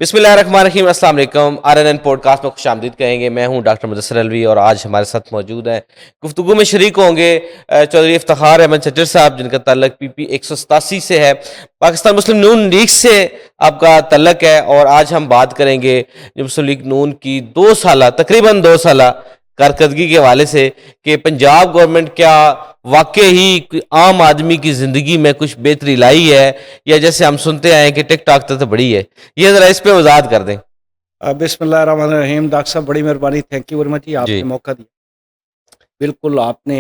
बिस्मिल्लाहिर्रहमानिर्रहीम, अस्सलाम वालेकुम। RNN पॉडकास्ट में खुशामदीद कहेंगे। मैं हूं डॉक्टर मुदस्सिर अलवी और आज हमारे साथ मौजूद हैं, गुफ्तगू में शरीक होंगे चौधरी इफ्तिखार अहमद चटर साहब, जिनका ताल्लुक PP 187 से है, पाकिस्तान मुस्लिम नून लीग से आपका ताल्लुक है। और आज हम बात करेंगे मुस्लिम लीग नून की तकरीबन 2 साल कारकर्दगी के हवाले से कि पंजाब गवर्नमेंट क्या वाकई ही आम आदमी की ज़िंदगी में कुछ बेहतरी लाई है, या जैसे हम सुनते आए कि टिकटॉक तो बड़ी है। ये ज़रा इस पे वजाहत कर दें। बिस्मिल्लाहिर्रहमानिर्रहीम। डॉक्टर साहब, बड़ी मेहरबानी, थैंक यू वेरी मच, आपने जी। मौका दिया। बिल्कुल आपने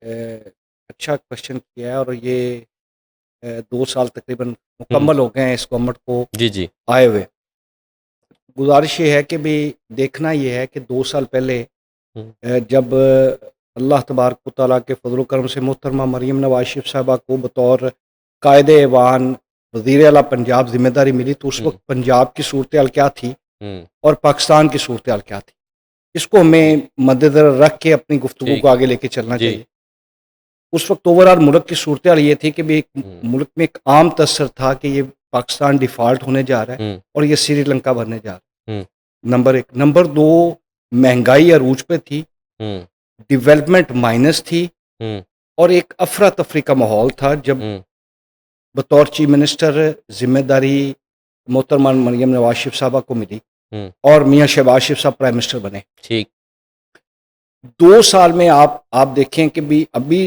अच्छा क्वेश्चन किया है और ये 2 साल तकरीबन मुकम्मल हो गए हैं इस गवर्नमेंट को जी जी। आए हुए। गुजारिश ये है कि भी देखना ये है कि 2 साल पहले जब अल्लाह तबारक व तआला के फजल करम से मोहतरमा मरीम नवाज शरीफ साहबा को बतौर कायदे ऐवान वज़ीर आला पंजाब जिम्मेदारी मिली, तो उस वक्त पंजाब की सूरत हाल क्या थी और पाकिस्तान की सूरत हाल क्या थी, इसको हमें मद्देनज़र रख के अपनी गुफ्तगू को आगे लेके चलना चाहिए। उस वक्त ओवरऑल मुल्क की सूरत हाल ये थी कि भी मुल्क में एक आम तसर था कि ये पाकिस्तान डिफ़ाल्ट होने जा रहा है और ये श्रीलंका बनने जा रहा है। नंबर 1। नंबर 2, महंगाई अरूज पे थी, डेवलपमेंट माइनस थी और एक अफरा तफरी का माहौल था। जब बतौर चीफ मिनिस्टर जिम्मेदारी मोहतरमा मरियम नवाज शरीफ साहबा को मिली और मियाँ शहबाज शरीफ साहब प्राइम मिनिस्टर बने, ठीक 2 साल में आप देखें कि भी अभी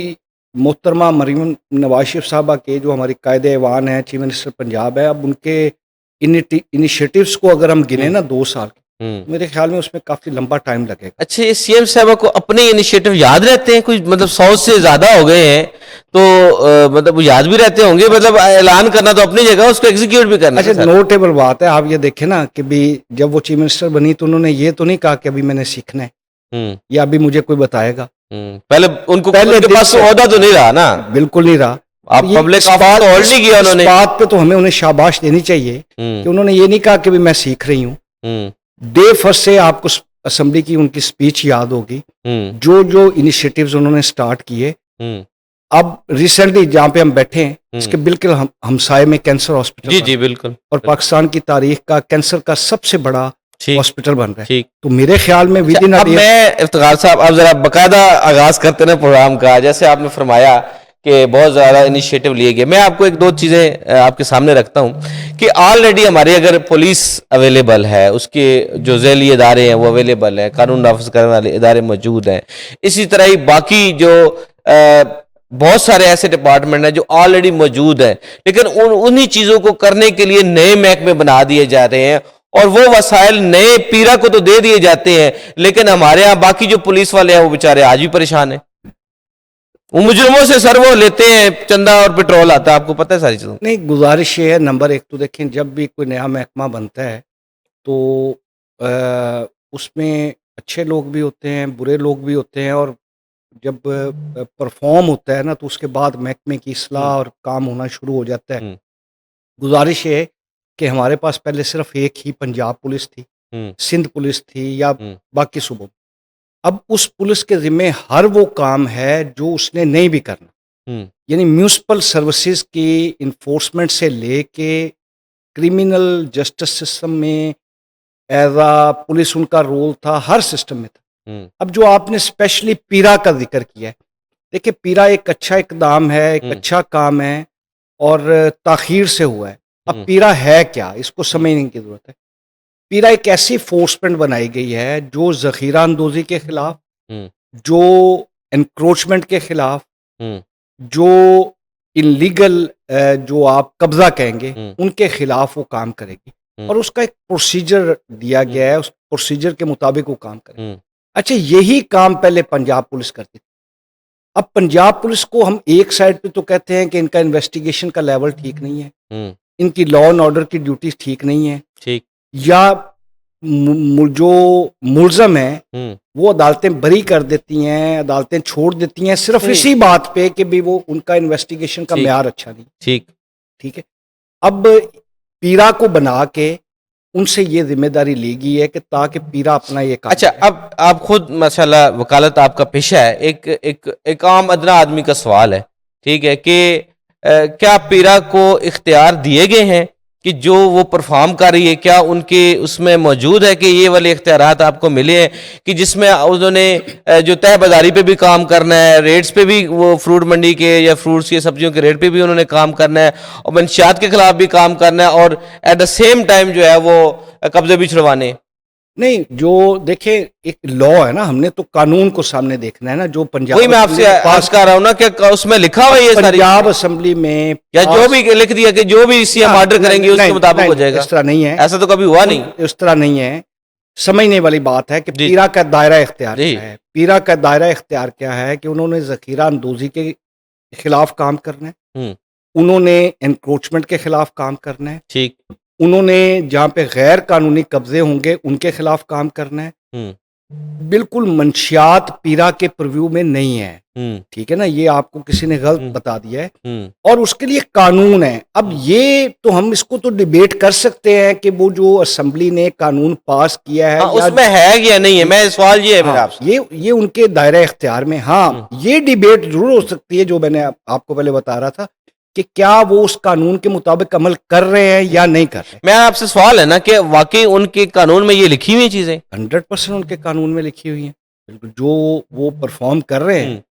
मोहतरमा मरियम नवाज शरीफ साहबा के जो हमारी कायदे ऐवान है, चीफ मिनिस्टर पंजाब है, अब उनके इनिशिएटिव्स को अगर हम गिने ना 2 साल के, मेरे ख्याल में उसमें काफ़ी लंबा टाइम लगेगा। अच्छा, ये CM साहबा को अपने इनिशिएटिव याद रहते हैं? कुछ मतलब 100 से ज़्यादा हो गए हैं, तो मतलब वो याद भी रहते होंगे। मतलब ऐलान करना तो अपनी जगह, उसको एग्जीक्यूट भी करना। अच्छा, नोटेबल बात है। आप ये देखें ना कि भी जब वो चीफ मिनिस्टर बनी तो उन्होंने ये तो नहीं कहा कि अभी मैंने सीखना है या अभी मुझे कोई बताएगा। पहले उनके पास ओहदा तो नहीं रहा ना, बिल्कुल नहीं रहा। आप पब्लिक होल्ड नहीं किया उन्होंने। इस बात पे तो हमें उन्हें शाबाश देनी चाहिए कि उन्होंने ये नहीं कहा कि भी मैं सीख रही हूँ। डे फर्स्ट से आपको असेंबली की उनकी स्पीच याद होगी, जो जो इनिशिएटिव्स उन्होंने स्टार्ट किए। अब रिसेंटली जहाँ पे हम बैठे हैं, इसके बिल्कुल हमसाए में कैंसर हॉस्पिटल, जी जी बिल्कुल, और पाकिस्तान की तारीख का कैंसर का सबसे बड़ा हॉस्पिटल बन रहा है। ठीक। तो मेरे ख्याल में विद इन अब मैं इफ्तिखार साहब, आप जरा बाकायदा आगाज करते ना प्रोग्राम का। जैसे आपने फरमाया कि बहुत ज़्यादा इनिशिएटिव लिए गए, मैं आपको एक दो चीज़ें आपके सामने रखता हूँ कि ऑलरेडी हमारी अगर पुलिस अवेलेबल है, उसके जो झैली इदारे हैं वो अवेलेबल है, कानून नाफिज करने वाले इदारे मौजूद हैं, इसी तरह ही बाकी जो बहुत सारे ऐसे डिपार्टमेंट हैं जो ऑलरेडी मौजूद हैं, लेकिन उन्हीं चीज़ों को करने के लिए नए महकमे बना दिए जा रहे हैं और वो वसाइल नए पीरा को तो दे दिए जाते हैं, लेकिन हमारे यहाँ बाकी जो पुलिस वाले हैं वो बेचारे आज भी परेशान हैं। वो मुजरिमों से सर वो लेते हैं चंदा और पेट्रोल आता है, आपको पता है सारी चीज़ों। नहीं, गुजारिश ये है, नंबर 1 तो देखें, जब भी कोई नया महकमा बनता है तो उसमें अच्छे लोग भी होते हैं, बुरे लोग भी होते हैं, और जब परफॉर्म होता है ना तो उसके बाद महकमे की इस्लाह और काम होना शुरू हो जाता है। गुजारिश ये है कि हमारे पास पहले सिर्फ एक ही पंजाब पुलिस थी, सिंध पुलिस थी या बाकी सूबों। अब उस पुलिस के जिम्मे हर वो काम है जो उसने नहीं भी करना, यानी म्यूनिसिपल सर्विसेज की इन्फोर्समेंट से लेके क्रिमिनल जस्टिस सिस्टम में एज आ पुलिस उनका रोल था, हर सिस्टम में था। अब जो आपने स्पेशली पीरा का जिक्र किया है, देखिए पीरा एक अच्छा इकदाम है, एक अच्छा काम है और ताखीर से हुआ है। अब पीरा है क्या, इसको समझने की जरूरत है। पीरा एक ऐसी फोर्समेंट बनाई गई है जो जखीरा अंदोजी के खिलाफ, जो एनक्रोचमेंट के खिलाफ, जो इनलीगल जो आप कब्जा कहेंगे उनके खिलाफ वो काम करेगी और उसका एक प्रोसीजर दिया गया है, उस प्रोसीजर के मुताबिक वो काम करेगी। अच्छा, यही काम पहले पंजाब पुलिस करती थी। अब पंजाब पुलिस को हम एक साइड पे तो कहते हैं कि इनका इन्वेस्टिगेशन का लेवल ठीक नहीं है, इनकी लॉ एंड ऑर्डर की ड्यूटीज ठीक नहीं है, ठीक, या जो मुलजम है वो अदालतें बरी कर देती हैं, अदालतें छोड़ देती हैं सिर्फ इसी बात पे कि भी वो उनका इन्वेस्टिगेशन का म्यार अच्छा नहीं। ठीक है। अब पीरा को बना के उनसे ये जिम्मेदारी ली गई है कि ताकि पीरा अपना ये काम। अच्छा, अब आप खुद माशाल्लाह वकालत आपका पेशा है, एक आम अदना आदमी का सवाल है, ठीक है, कि क्या पीरा को इख्तियार दिए गए हैं कि जो वो परफॉर्म कर रही है क्या उनके उसमें मौजूद है कि ये वाले इख्तियारात आपको मिले हैं कि जिसमें उन्होंने जो तय बाजारी पे भी काम करना है, रेट्स पे भी, वो फ्रूट मंडी के या फ्रूट्स की सब्जियों के रेट पे भी उन्होंने काम करना है और मंशियात के खिलाफ भी काम करना है और एट द सेम टाइम जो है वो कब्जे भी छुड़वाने हैं? नहीं, जो देखिए एक लॉ है ना, हमने तो कानून को सामने देखना है ना, जो पंजाब वही मैं आपसे पास कर रहा हूँ ना कि उसमें लिखा हुआ है ये सारी, पंजाब असेंबली में या जो भी लिख दिया कि जो भी सीएम ऑर्डर करेंगे उसके मुताबिक हो जाएगा, इस तरह नहीं है, ऐसा तो कभी हुआ नहीं। इस तरह नहीं है। समझने वाली बात है कि जी। पीरा का दायरा इख्तियार जी। क्या है। पीरा का दायरा इख्तियार क्या है कि उन्होंने ज़खीरा अंदोज़ी के खिलाफ काम करना है, हम्म, उन्होंने एनक्रोचमेंट के खिलाफ काम करना है, ठीक। उन्होंने जहाँ पे गैर कानूनी कब्जे होंगे उनके खिलाफ काम करना है। हम्म, बिल्कुल मंशियात पीरा के प्रिव्यू में नहीं है, हम्म, ठीक है ना, ये आपको किसी ने गलत हम्म, बता दिया है हम्म, और उसके लिए कानून है। अब ये तो हम इसको तो डिबेट कर सकते हैं कि वो जो असेंबली ने कानून पास किया है हाँ, या उसमें है या नहीं है, मैं सवाल ये है मेरा हाँ, आपसे। ये उनके दायरे इख्तियार में, हाँ ये डिबेट जरूर हो सकती है जो मैंने आपको पहले बता रहा था कि क्या वो उस कानून के मुताबिक अमल कर रहे हैं या नहीं कर रहे। मैं आपसे सवाल है ना कि वाकई उनके कानून में ये लिखी हुई चीजें 100% उनके कानून में लिखी हुई हैं, बिल्कुल जो वो परफॉर्म कर रहे हैं।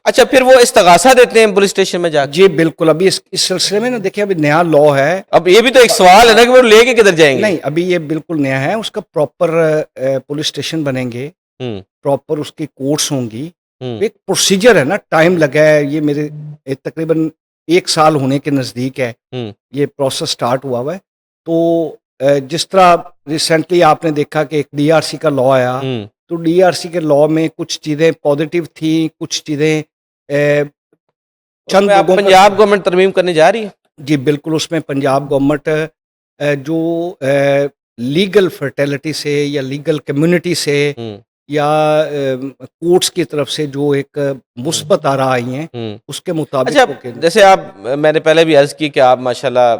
अच्छा, फिर वो इस्तगासा देते हैं पुलिस स्टेशन में जाके? जी बिल्कुल, अभी इस सिलसिले में ना देखिए, अभी नया लॉ है। अब ये भी तो एक सवाल है ना कि वो लेके किधर जाएंगे? नहीं, अभी ये बिल्कुल नया है, उसका प्रॉपर पुलिस स्टेशन बनेंगे, हम्म, प्रॉपर उसकी कोर्ट्स होंगी, हम्म, एक प्रोसीजर है ना, टाइम लगा है, ये मेरे तकरीबन 1 साल होने के नज़दीक है हम्म, ये प्रोसेस स्टार्ट हुआ हुआ है। तो जिस तरह रिसेंटली आपने देखा कि एक डीआरसी का लॉ आया, हम्म। तो डीआरसी के लॉ में कुछ चीज़ें पॉजिटिव थी, कुछ चीज़ें चंद उसमें आप लोगों पर। पंजाब गवर्नमेंट तरमीम करने जा रही है? जी बिल्कुल, उसमें पंजाब गवर्नमेंट जो लीगल फर्टिलिटी से या लीगल कम्युनिटी से हम्म, या कोर्ट्स की तरफ से जो एक मुस्बत आ रहा आई हैं, हम्म। उसके मुताबिक अच्छा, वो के- जैसे आप, मैंने पहले भी अर्ज की कि आप माशाल्लाह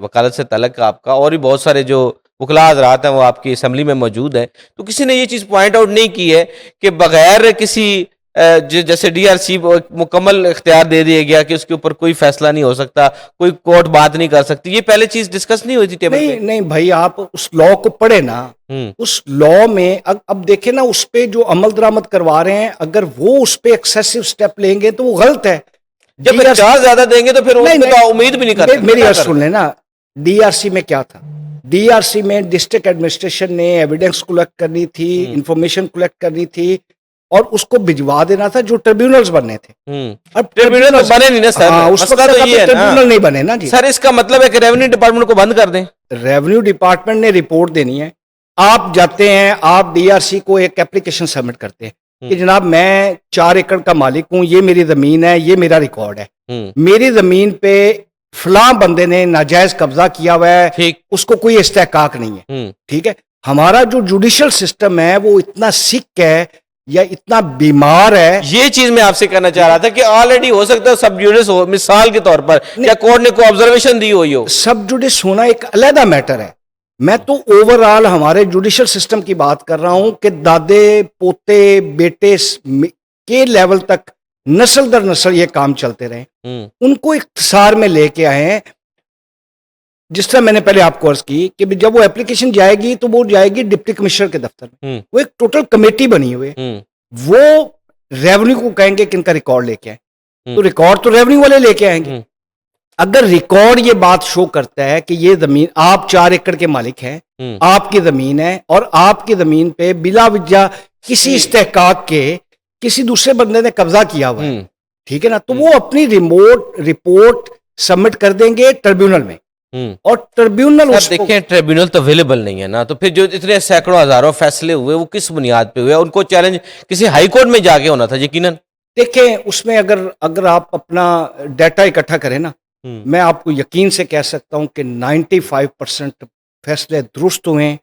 वकालत से तलक है आपका, और भी बहुत सारे जो वकला हज़रात हैं वो आपकी असम्बली में मौजूद हैं, तो किसी ने ये चीज़ पॉइंट आउट नहीं की है कि बगैर किसी जैसे डीआरसी मुकम्मल इख्तियार दे दिया गया कि उसके ऊपर कोई फैसला नहीं हो सकता, कोई कोर्ट बात नहीं कर सकती, ये पहले चीज़ डिस्कस नहीं हुई थी टेबल नहीं पे? नहीं भाई, आप उस लॉ को पढ़े ना, उस लॉ में अब देखे ना, उस पे जो अमल दरामद करवा रहे हैं, अगर वो उस पे एक्सेसिव स्टेप लेंगे तो वो गलत है। जब चार्ज ज्यादा देंगे तो फिर उसमें तो उम्मीद भी नहीं कर सकते। मेरी बात सुन लेना, डीआरसी में क्या था? डीआरसी में डिस्ट्रिक्ट एडमिनिस्ट्रेशन ने एविडेंस कलेक्ट करनी थी, इंफॉर्मेशन कलेक्ट करनी थी और उसको भिजवा देना था, जो ट्रिब्यूनल्स बनने थे। अब ट्रिब्यूनल तो बने नहीं ना सर। हाँ, उस मसला वक्त तो ये है ना ट्रिब्यूनल नहीं बने ना जी। सर, इसका मतलब है कि रेवेन्यू डिपार्टमेंट को बंद कर दें। रेवेन्यू डिपार्टमेंट ने रिपोर्ट देनी है, आप जाते हैं, आप डीआरसी को एक एप्लीकेशन सबमिट करते हैं कि जनाब मैं 4 एकड़ का मालिक हूं, ये मेरी जमीन है, ये मेरा रिकॉर्ड है, मेरी जमीन पे फलां बंदे ने नाजायज कब्जा किया हुआ है, ठीक, उसको कोई इस्तेहकाक नहीं है। ठीक है, हमारा जो जुडिशियल सिस्टम है वो इतना सिक है या इतना बीमार है। ये चीज मैं आपसे कहना चाह रहा था कि ऑलरेडी हो सकता है सब जुडिस हो, मिसाल के तौर पर क्या कोर्ट ने कोई ऑब्जर्वेशन दी हुई हो? सब जुडिस होना एक अलग मैटर है, मैं तो ओवरऑल हमारे जुडिशियल सिस्टम की बात कर रहा हूं कि दादे पोते बेटे के लेवल तक नस्ल दर नस्ल ये काम चलते रहे, उनको इख्तिसार में लेके आए हैं। जिस तरह मैंने पहले आपको अर्ज की कि जब वो एप्लीकेशन जाएगी तो वो जाएगी डिप्टी कमिश्नर के दफ्तर में, वो एक टोटल कमेटी बनी हुई है, वो रेवेन्यू को कहेंगे कि इनका रिकॉर्ड लेके आए, तो रिकॉर्ड तो रेवेन्यू वाले लेके आएंगे। अगर रिकॉर्ड ये बात शो करता है कि ये जमीन आप 4 एकड़ के मालिक हैं, आपकी जमीन है और आपकी जमीन पे बिला वजह किसी इस्तेहकाक के किसी दूसरे बंदे ने कब्जा किया हुआ है, ठीक है ना, तो वो अपनी रिपोर्ट सबमिट कर देंगे ट्रिब्यूनल में और ट्रिब्यूनल उसको देखें, ट्रिब्यूनल तो अवेलेबल नहीं है ना, तो फिर जो इतने सैकड़ों हजारों फैसले हुए वो किस बुनियाद पे हुए? उनको चैलेंज किसी हाई कोर्ट में जाके होना था यकीनन। देखें, उसमें अगर आप अपना डाटा इकट्ठा करें ना, मैं आपको यकीन से कह सकता हूं कि 95% फैसले दुरुस्त हुए।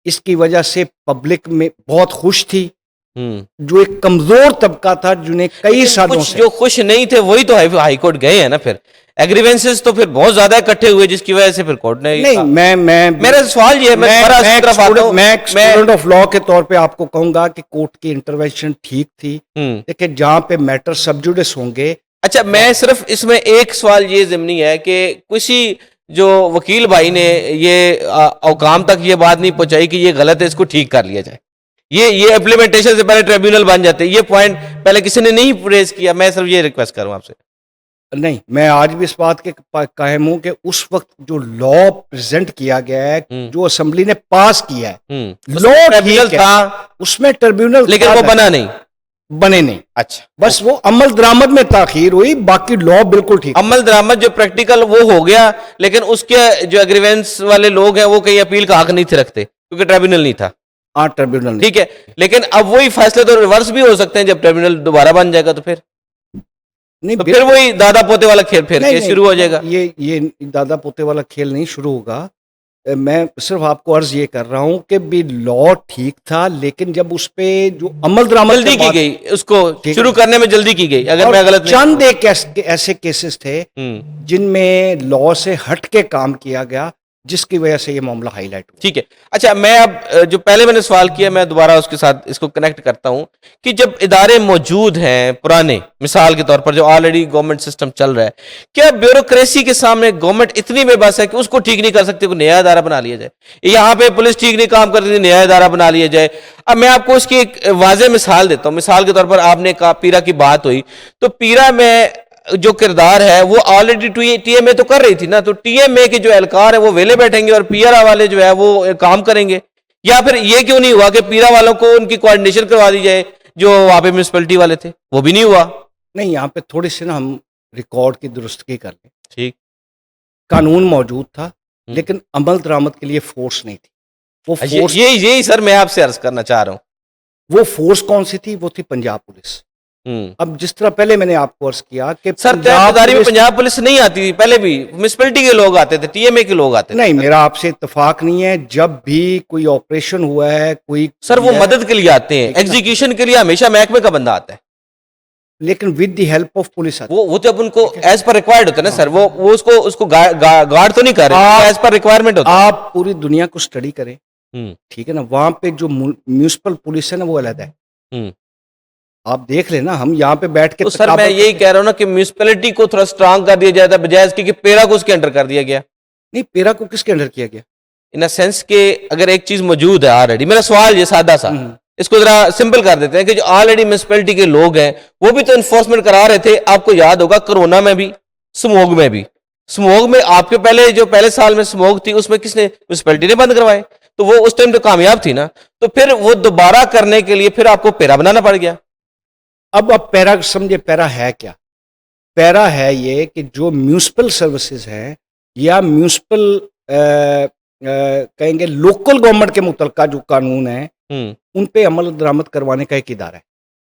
इसकी वजह से पब्लिक में बहुत खुश थी, जो एक कमजोर तबका था जिन्हें कई सालों से, जो खुश नहीं थे वही तो हाई कोर्ट गए हैं ना। फिर एग्रीवेंसेस तो फिर बहुत ज्यादा इकट्ठे हुए जिसकी वजह से फिर कोर्ट ने नहीं, मेरा सवाल ये है, मैं स्टूडेंट ऑफ लॉ के तौर पे आपको कहूंगा कि कोर्ट की इंटरवेंशन ठीक थी। देखिए, जहां पे मैटर सब जुडिस होंगे। अच्छा, मैं सिर्फ इसमें एक सवाल ये ज़िम्नी है कि किसी जो वकील भाई ने ये औकाम तक ये बात नहीं पहुंचाई कि ये गलत है, इसको ठीक कर लिया जाए। ये इम्प्लीमेंटेशन से पहले ट्रिब्यूनल बन जाते, ये पॉइंट पहले किसी ने नहीं रेज किया। मैं सिर्फ ये रिक्वेस्ट करूं आपसे। नहीं, मैं आज भी इस बात के कायम हूं कि उस वक्त जो लॉ प्रेजेंट किया गया है, जो असेंबली ने पास किया है, लॉ ट्रिब्यूनल था, उसमें ट्रिब्यूनल लेकिन वो बना नहीं, बने नहीं। अच्छा, बस वो अमल दरामद में ताखीर हुई, बाकी लॉ बिल्कुल ठीक। अमल दरामद जो प्रैक्टिकल वो हो गया, लेकिन उसके जो एग्रीवेंस वाले लोग हैं वो कहीं अपील का हक नहीं थे रखते, क्योंकि ट्रिब्यूनल नहीं था। हाँ, ट्रिब्यूनल ठीक है, लेकिन अब वही फैसले तो रिवर्स भी हो सकते हैं, जब ट्रिब्यूनल दोबारा बन जाएगा तो फिर नहीं, तो फिर वही दादा पोते वाला खेल फिर नहीं, शुरू हो जाएगा। ये दादा पोते वाला खेल नहीं शुरू होगा। मैं सिर्फ आपको अर्ज ये कर रहा हूं कि भी लॉ ठीक था, लेकिन जब उस पे जो अमल दरामद जल्दी की गई, उसको शुरू करने में जल्दी की गई। अगर मैं गलत चंद एक ऐसे केसेस थे जिनमें लॉ से हट के काम किया गया, जिसकी वजह से ये मामला हाईलाइट हुआ। ठीक है, अच्छा, मैं अब जो पहले मैंने सवाल किया, मैं दोबारा उसके साथ इसको कनेक्ट करता हूं कि जब इदारे मौजूद हैं पुराने, मिसाल के तौर पर जो ऑलरेडी गवर्नमेंट सिस्टम चल रहा है, क्या ब्यूरोक्रेसी के सामने गवर्नमेंट इतनी बेबस है कि उसको ठीक नहीं कर सकती, कोई नया इदारा बना लिया जाए? यहाँ पे पुलिस ठीक नहीं काम कर रही, नया इदारा बना लिया जाए। अब मैं आपको उसकी एक वाज़ेह मिसाल देता हूँ। मिसाल के तौर पर आपने कहा पीरा की बात हुई, तो पीरा में जो किरदार है वो ऑलरेडी टीएमए तो कर रही थी ना, तो टीएमए के जो एहलकार है वो वेले बैठेंगे और पीआरआ वाले जो है वो काम करेंगे? या फिर ये क्यों नहीं हुआ कि पीरा वालों को उनकी कोऑर्डिनेशन करवा दी जाए, जो वहां पे म्यूनिसिपैलिटी वाले थे? वो भी नहीं हुआ। नहीं, यहाँ पे थोड़ी सी ना हम रिकॉर्ड की दुरुस्तगी कर लें। ठीक, कानून मौजूद था, लेकिन अमल दरामद के लिए फोर्स नहीं थी। वो फोर्स यही सर मैं आपसे अर्ज करना चाह रहा हूँ। वो फोर्स कौन सी थी? वो थी पंजाब पुलिस। अब जिस तरह पहले मैंने आपको अर्ज किया कि सर तहसीलदारी में पंजाब पुलिस नहीं आती थी, पहले भी म्यूनिसिपैलिटी के लोग आते थे, टीएमए के लोग आते थे। नहीं, मेरा आपसे इत्तेफाक नहीं है। जब भी कोई ऑपरेशन हुआ है, कोई सर वो मदद के लिए आते हैं, एग्जीक्यूशन के लिए हमेशा महकमे का बंदा आता है, लेकिन with the help of police आता वो जब उनको एज पर रिक्वायर्ड होता है ना सर, वो उसको गार्ड तो नहीं कर रहे, एज पर रिक्वायरमेंट होता है। आप पूरी दुनिया को स्टडी करें, ठीक है ना, वहां पे जो म्यूनिसिपल पुलिस है ना वो अलग है। आप देख लेना, हम यहाँ पे बैठ के तो सर मैं यही कह रहा हूँ ना कि म्यूनिसिपैलिटी को थोड़ा स्ट्रांग कर दिया जाता है, बजाय इसके कि पेरा को उसके अंडर कर दिया गया। नहीं, पेरा को किसके अंडर किया गया? इन अ सेंस के अगर एक चीज मौजूद है ऑलरेडी, मेरा सवाल ये सादा सा, इसको जरा सिंपल कर देते हैं कि जो ऑलरेडी म्यूनिसिपैलिटी के लोग हैं वो भी तो इन्फोर्समेंट करा रहे थे। आपको याद होगा कोरोना में भी, स्मोग में भी, स्मोग में आपके पहले साल में स्मोग थी, उसमें किसने? म्यूनिसिपैलिटी ने बंद करवाए, तो वो उस टाइम तो कामयाब थी ना। तो फिर वो दोबारा करने के लिए फिर आपको पेरा बनाना पड़ गया। अब पैरा समझे, पैरा है क्या? पैरा है ये कि जो म्यूनिसिपल सर्विसेज हैं या म्यूनिसिपल कहेंगे लोकल गवर्नमेंट के मुतल्लिका जो कानून है उन पे अमल दरामद करवाने का एक इदारा है।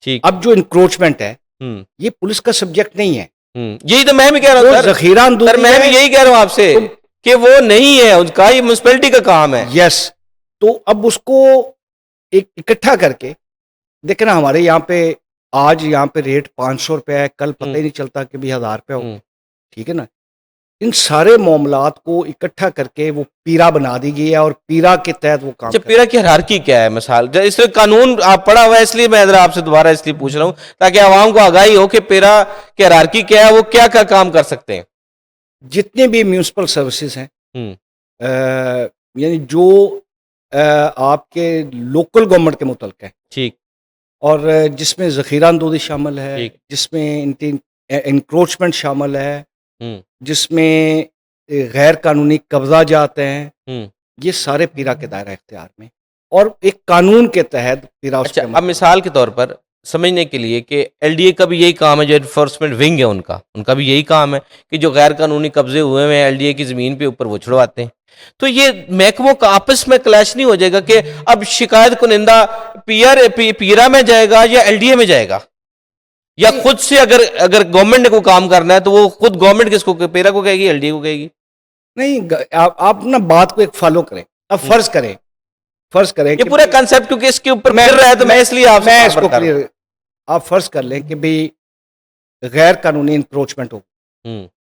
ठीक, अब जो इंक्रोचमेंट है ये पुलिस का सब्जेक्ट नहीं है। यही तो मैं भी कह रहा हूँ जखीरा सर, मैं भी यही कह रहा हूँ आपसे कि वो नहीं है, उसका ये म्यूनिसिपैलिटी का काम है। यस, तो अब उसको एक इकट्ठा करके देखे ना, हमारे यहाँ पे आज यहाँ पे रेट 500 रुपया है, कल पता ही नहीं चलता कि भी 1000 रुपया हो। ठीक है ना, इन सारे मामलात को इकट्ठा करके वो पीरा बना दी गई है और पीरा के तहत वो काम। पीरा की हायरार्की क्या है? मिसाल इसलिए कानून आप पढ़ा हुआ है, इसलिए मैं जरा आपसे दोबारा इसलिए पूछ रहा हूँ ताकि आवाम को आगाही हो कि पीरा की हायरार्की क्या है, वो क्या क्या काम कर सकते हैं। जितने भी म्यूनिसिपल सर्विसेज हैं, यानी जो आपके लोकल गवर्नमेंट के मुतल्लिक है, ठीक, और जिसमें ज़ख़ीरा अंदोज़ी शामिल है, जिसमें इंक्रोचमेंट शामिल है, जिसमें गैर कानूनी कब्जा जाते हैं, ये सारे पीरा के दायरा इख्तियार में और एक कानून के तहत पीरा। अच्छा, अब मिसाल के तौर पर समझने के लिए कि एलडीए का भी यही काम है, जो एनफोर्समेंट विंग है उनका भी यही काम है कि जो गैर कानूनी कब्जे हुए हैं एलडीए की ज़मीन पे ऊपर वो छुड़वाते हैं। तो ये महकमों का आपस में क्लैश नहीं हो जाएगा कि अब शिकायत कुनिंदा पीरा में जाएगा या एलडीए में जाएगा, या खुद से अगर गवर्नमेंट ने कोई काम करना है तो वो खुद गवर्नमेंट किसको, पेरा को कहेगी, एलडीए को कहेगी? नहीं, आप ना बात को एक फॉलो करें। अब फर्ज करें ये पूरा कंसेप्ट क्योंकि इसके ऊपर मिल रहा है तो मैं इसलिए आपसे इसको क्लियर, आप फर्ज कर लें कि भाई गैर कानूनी इंक्रोचमेंट हो,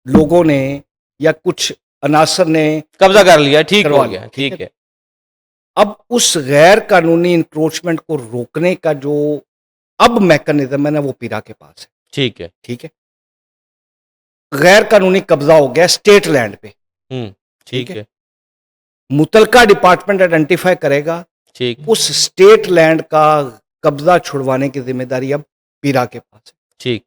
लोगों ने या कुछ अनासर ने कब्जा कर लिया, ठीक हो गया, ठीक है। अब उस गैर कानूनी इंक्रोचमेंट को रोकने का जो अब मैकेनिज्म है ना वो पीरा के पास है। ठीक है, गैर कानूनी कब्जा हो गया स्टेट लैंड पे, ठीक है। मुतलका डिपार्टमेंट आइडेंटिफाई करेगा, ठीक उस स्टेट लैंड का कब्जा छुड़वाने की जिम्मेदारी अब पीरा के पास है। ठीक।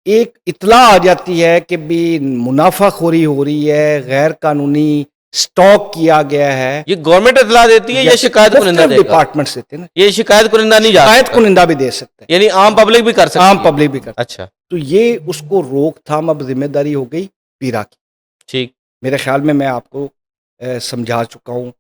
एक इत्तला आ जाती है कि भी मुनाफाखोरी हो रही है, गैर कानूनी स्टॉक किया गया है, ये गवर्नमेंट इतला देती है या शिकायत कुनिंदा देगा? डिपार्टमेंट्स देते हैं ना, ये शिकायत कुनिंदा नहीं जा शिकायत सकता, कुनिंदा भी दे सकते हैं, यानी आम पब्लिक भी कर सकती आम है। पब्लिक भी कर। अच्छा, तो ये उसको रोकथाम अब जिम्मेदारी हो गई पीरा की। ठीक। मेरे ख्याल में मैं आपको समझा चुका हूँ।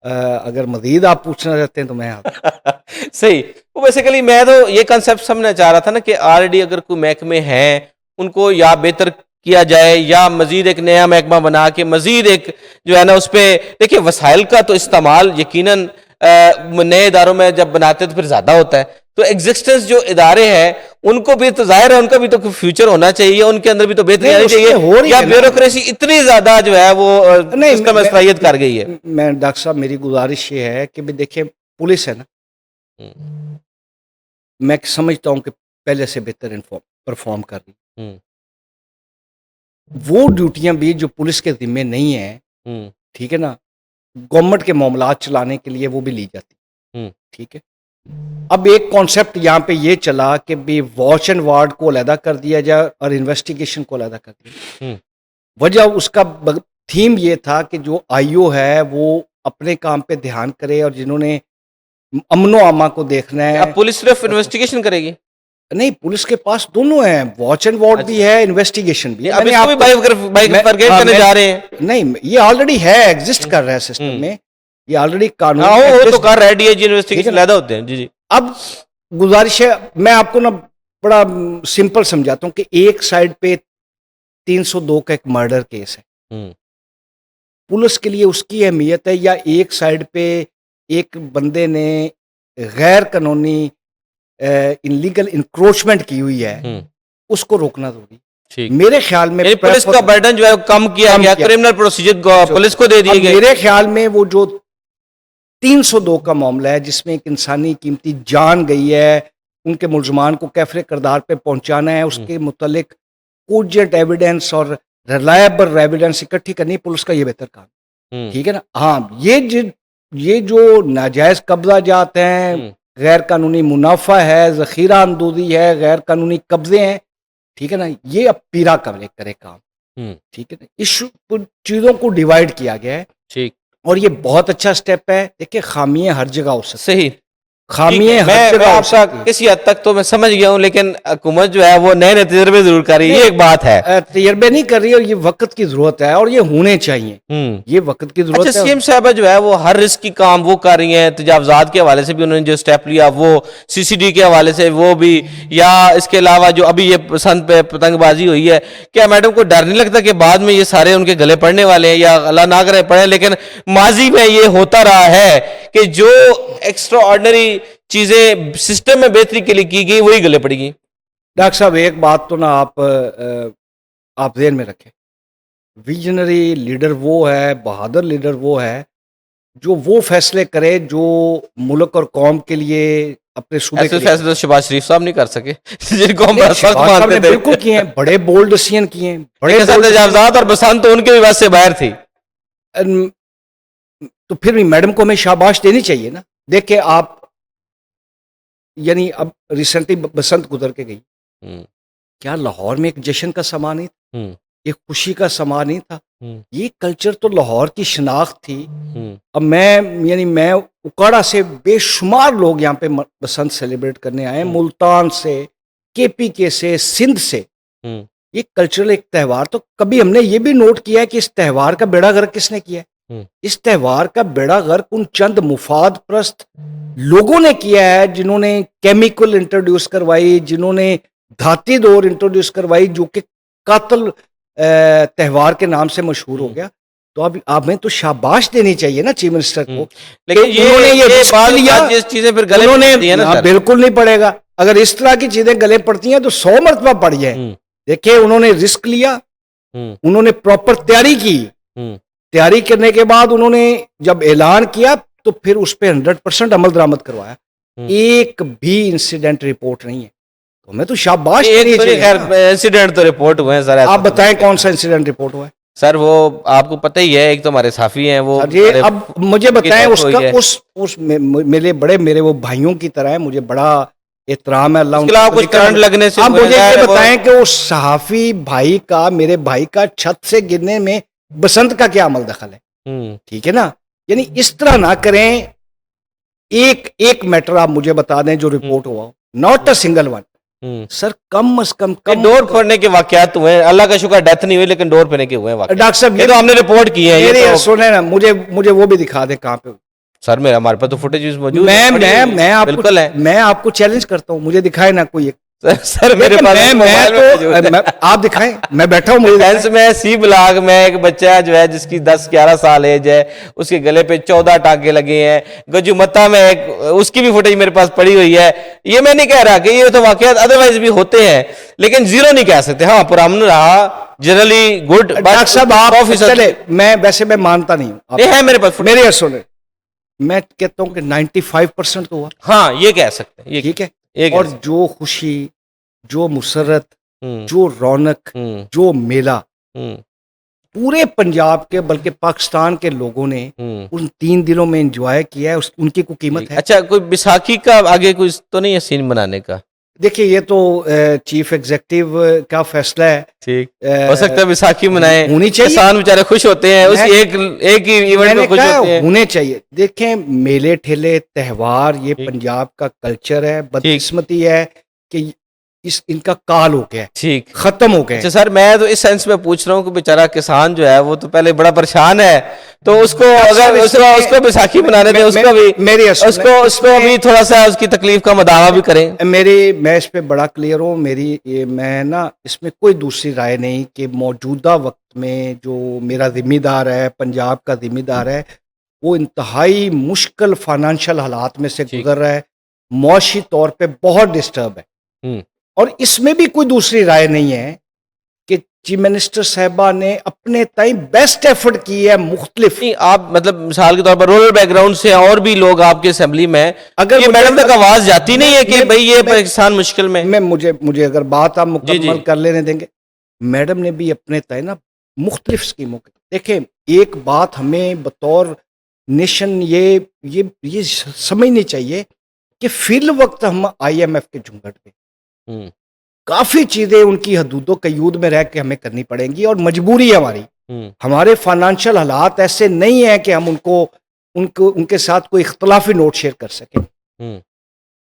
अगर मजीद आप पूछना चाहते हैं तो मैं आप सही। वो बेसिकली मैं तो ये कंसेप्ट समझना चाह रहा था ना कि ऑलरेडी अगर कोई महकमे हैं उनको या बेहतर किया जाए या मजीद एक नया महकमा बना के मजीद एक जो है ना उस पर देखिए वसाइल का तो इस्तेमाल यकीनन नए इदारों में जब बनाते तो फिर ज्यादा होता है, तो एग्जिस्टेंस जो इदारे हैं उनको भी तो जाहिर है उनका भी तो फ्यूचर होना चाहिए, उनके अंदर भी तो बेहतरी नहीं, आनी उसमें चाहिए, हो रही या है ना। ब्यूरोक्रेसी इतनी ज्यादा जो है वो नहीं, सिस्टम में सलाहियत कर गई है। मैं डॉक्टर साहब मेरी गुजारिश ये है कि भी देखिए पुलिस है ना, हम्म, मैं समझता हूँ कि पहले से बेहतर परफॉर्म कर रही है। हम्म, वो ड्यूटियां भी जो पुलिस के जिम्मे नहीं है, हम्म, ठीक है ना, गवर्नमेंट के मामलात चलाने के लिए वो भी ली जाती, हम्म, ठीक है। अब एक कॉन्सेप्ट यहाँ पे ये चला कि भी वॉच एंड वार्ड को अलहदा कर दिया जाए और इन्वेस्टिगेशन को अलहदा कर दिया। हम्म। वजह उसका थीम ये था कि जो आईओ है वो अपने काम पे ध्यान करे और जिन्होंने अमनो आमा को देखना है। अब पुलिस सिर्फ इन्वेस्टिगेशन करेगी? नहीं, पुलिस के पास दोनों है, वॉच एंड वार्ड भी है, इन्वेस्टिगेशन भी है। अब इसको भी बाइफरकेट हाँ, करने जा रहे हैं। नहीं, ये ऑलरेडी है, एग्जिस्ट कर रहा है सिस्टम में, ये ऑलरेडी कानून हाँ, में वो तो exist- कर रहा है, डीआईजी इन्वेस्टिगेशन ठीक है ना? लैदा होते हैं। जी जी। अब गुजारिश है, मैं आपको ना बड़ा सिंपल समझाता हूँ कि एक साइड पे 302 का एक मर्डर केस है, पुलिस के लिए उसकी अहमियत है, या एक साइड पे एक बंदे ने गैर कानूनी इनलीगल इंक्रोचमेंट की हुई है, उसको रोकना जरूरी। ठीक। मेरे ख्याल में यानी पुलिस का बर्डन जो है कम किया गया, क्रिमिनल प्रोसीजर पुलिस को दे दिए गए। मेरे ख्याल में वो जो 302 का मामला है जिसमें एक इंसानी कीमती जान गई है, उनके मुलजमान को कैफरे करदार पे पहुंचाना है, उसके मुतलिक कोजेंट एविडेंस और रिलायबल एविडेंस इकट्ठी करनी, पुलिस का ये बेहतर काम, ठीक है ना। हाँ, ये जो नाजायज कब्जा जात हैं, गैर कानूनी मुनाफा है, जखीरा अंदोजी है, गैर कानूनी कब्जे हैं, ठीक है ना, ये अब पीरा करे काम, ठीक है ना। इस चीजों को डिवाइड किया गया है, ठीक, और ये बहुत अच्छा स्टेप है। देखिए, खामियां हर जगह हो सकती, सही खामियां मैं हर जगह हो आपका सकती हैं। किसी हद तक तो मैं समझ गया हूँ, लेकिन हुकूमत जो है वो नए नए तजर्बे जरूर कर रही है, ये एक बात है। तजर्बे नहीं कर रही, और ये वक्त की जरूरत है, और ये होने चाहिए, ये वक्त की जरूरत अच्छा, है। सीएम साहबा जो है वो हर रिस्क की काम वो कर रही हैं, तजावजात के हवाले से भी उन्होंने जो स्टेप लिया, वो सीसीडी के हवाले से वो भी, या इसके अलावा जो अभी ये बसंत पे पतंगबाजी हुई है, क्या मैडम को डर नहीं लगता कि बाद में ये सारे उनके गले पड़ने वाले हैं, या अल्लाह ना करे पड़े, लेकिन माजी में ये होता रहा है कि जो एक्स्ट्रा ऑर्डिनरी चीजें सिस्टम में बेहतरी के लिए की गई वही गले पड़ेगी? डॉक्टर साहब, एक बात तो ना आप ध्यान में रखें, विजनरी लीडर वो है, बहादुर लीडर वो है जो वो फैसले करे जो मुल्क और कौम के लिए, अपने सूबे के लिए। फैसले तो शहबाज शरीफ साहब नहीं कर सके जिनको हम बड़ा सख्त शहबाज साहब मानते ने थे। बिल्कुल किए हैं, बड़े बोल्ड डिसीजन किए हैं, बड़े bold तजावजात और बसंत तो उनके भी बस से बाहर थी। decision। तो फिर भी मैडम को हमें शाबाश देनी चाहिए ना। देखिए आप, यानी अब रिसेंटली बसंत गुजर के गई, क्या लाहौर में एक जश्न का समा नहीं था, एक खुशी का समा नहीं था? ये कल्चर तो लाहौर की शिनाख्त थी। अब मैं उकाड़ा से बेशुमार लोग यहाँ पे बसंत सेलिब्रेट करने आए, मुल्तान से, केपीके से, सिंध से। ये कल्चरल एक त्यौहार, तो कभी हमने ये भी नोट किया है कि इस त्यौहार का बेड़ा गर्क किसने किया है? इस त्यौहार का बेड़ा गर्क उन चंद मुफाद प्रस्त लोगों ने किया है जिन्होंने केमिकल इंट्रोड्यूस करवाई, जिन्होंने धाती दौर इंट्रोड्यूस करवाई, जो कि कातल त्यौहार के नाम से मशहूर हो गया। तो अब हमें तो शाबाश देनी चाहिए ना चीफ मिनिस्टर को, लेकिन ये रिस्क लिया, चीजें फिर गले पड़ती हैं ना सर। बिल्कुल नहीं पड़ेगा। अगर इस तरह की चीजें गले पड़ती हैं तो 100 मरतबा पड़ जाए। देखिए, उन्होंने रिस्क लिया, उन्होंने प्रॉपर तैयारी की, तैयारी करने के बाद उन्होंने जब ऐलान किया तो फिर उस पर 100% अमल दरामद करवाया। एक भी इंसिडेंट रिपोर्ट नहीं है, तो हमें तो शाबाश देनी चाहिए। इंसिडेंट तो रिपोर्ट हुए हैं सर। आप बताएं कौन सा इंसिडेंट रिपोर्ट हुआ है? सर वो आपको पता ही है, एक तो हमारे साफी हैं वो, सर ये अरे, अब मुझे उनकी बताएं, death हुई उसका है। मेरे वो भाइयों की तरह है, मुझे बड़ा एहतराम है, अल्लाह उसके उनका अलावा कुछ वली करे। करंट लगने से आप हुए मुझे हैं, ये वो- बताएं कि उस सहाफी भाई का, मेरे भाई का छत से गिरने में बसंत का क्या अमल दखल है? हम्म ठीक है ना, यानी इस तरह ना करें। एक एक मैटर आप मुझे बता दें जो हम्म रिपोर्ट हुआ, not a single one. Hmm sir कम से कम ये कम डोर फोड़ने के वाकयात हुए हैं, अल्लाह का शुक्र डेथ नहीं हुई, लेकिन डोर फोड़ने के हुए हैं वाकयात। डॉक्टर साहब ये तो हमने रिपोर्ट की है, ये मेरे तो सुने ना, मुझे मुझे वो भी दिखा दें कहाँ पे हुई। सर मेरे हमारे पास तो फुटेज मौजूद है, मैं पड़ी मैं हुई है, मैं आपको बिल्कुल है। मैं आपको चैलेंज करता हूं, मुझे दिखाए ना कोई एक। सर मेरे देखिए पास मैं मोबाइल में मौजूद है। आप दिखाएं, मैं बैठा हूं, मुझे सेंस दिखाएं। में सी ब्लॉक में एक बच्चा जो है जिसकी 10-11 साल एज है, उसके गले पे 14 टांके लगे हैं। गजुमत्ता में एक उसकी भी फुटेज मेरे पास पड़ी हुई है। ये मैं नहीं कह रहा कि ये तो वाकयात अदरवाइज भी होते हैं, लेकिन जीरो नहीं कह सकते। हाँ पुराना रहा, जनरली गुड, डॉक्टर साहब आप 100% चले, मैं मानता नहीं हूं ये है मेरे पास footage। मेरी सुने, मैं कहता हूं कि 95% तो हुआ। हाँ ये कह सकते हैं, ठीक है, ये कह और सकते जो खुशी, जो मुसरत, हैं। जो रौनक, हम्म जो मेला हम्म पूरे पंजाब के बल्कि पाकिस्तान के लोगों ने हम्म उन 3 दिनों में एंजॉय किया है, उनकी कोई कीमत है? अच्छा, कोई बैसाखी का आगे कुछ तो नहीं है सीन बनाने का? देखिए ये तो चीफ एग्जीक्यूटिव का फैसला है। ठीक, हो सकता है बैसाखी मनाएं, होनी चाहिए। किसान बेचारे खुश होते हैं, उस मैं- एक ही इवेंट मैंने में खुश कहा होते हैं। होने चाहिए। देखें मेले ठेले त्योहार ये ठीक पंजाब का कल्चर है, ठीक बदकिस्मती है कि इनका काल हो गया है, ठीक। खत्म हो गए अच्छा हैं। सर, मैं तो इस सेंस में पूछ रहा हूँ कि बेचारा किसान जो है वो तो पहले बड़ा परेशान है, तो उसको अगर उसको बैसाखी मनाने दें, उसको भी मेरी उसको भी थोड़ा सा उसकी तकलीफ का मदावा भी करें। मैं इस पे बड़ा क्लियर हूँ। मैं ना इसमें कोई दूसरी राय नहीं कि मौजूदा वक्त में जो मेरा जिम्मेदार है, पंजाब का जिम्मेदार है, वो इंतहाई मुश्किल फाइनेंशियल हालात में से ठीक। गुजर रहा है, मुआशी तौर पे बहुत डिस्टर्ब है। हम्म और इसमें भी कोई दूसरी राय नहीं है कि चीफ मिनिस्टर साहबा ने अपने ताई बेस्ट एफर्ट की है मुख्तलिफ। नहीं, आप मतलब मिसाल के तौर पर रूरल बैकग्राउंड से और भी लोग आपके असेंबली में, अगर ये मुझे- मैडम तक आवाज जाती नहीं है कि मैं- भाई ये मैं- पाकिस्तान मुश्किल में? मुझे अगर बात आप जी, मुकम्मल जी। कर लेने देंगे, मैडम ने भी अपने तय ना मुख्तलिफ स्कीमों के देखें। एक बात हमें बतौर नेशन ये समझनी चाहिए कि फिल वक्त हम IMF के झुंझट पे हम्म काफ़ी चीज़ें उनकी हदूदों कयूद में रह के हमें करनी पड़ेंगी, और मजबूरी है हमारी। हम्म हमारे फाइनेंशियल हालात ऐसे नहीं है कि हम उनके साथ कोई इख्तलाफी नोट शेयर कर सकें। हम्म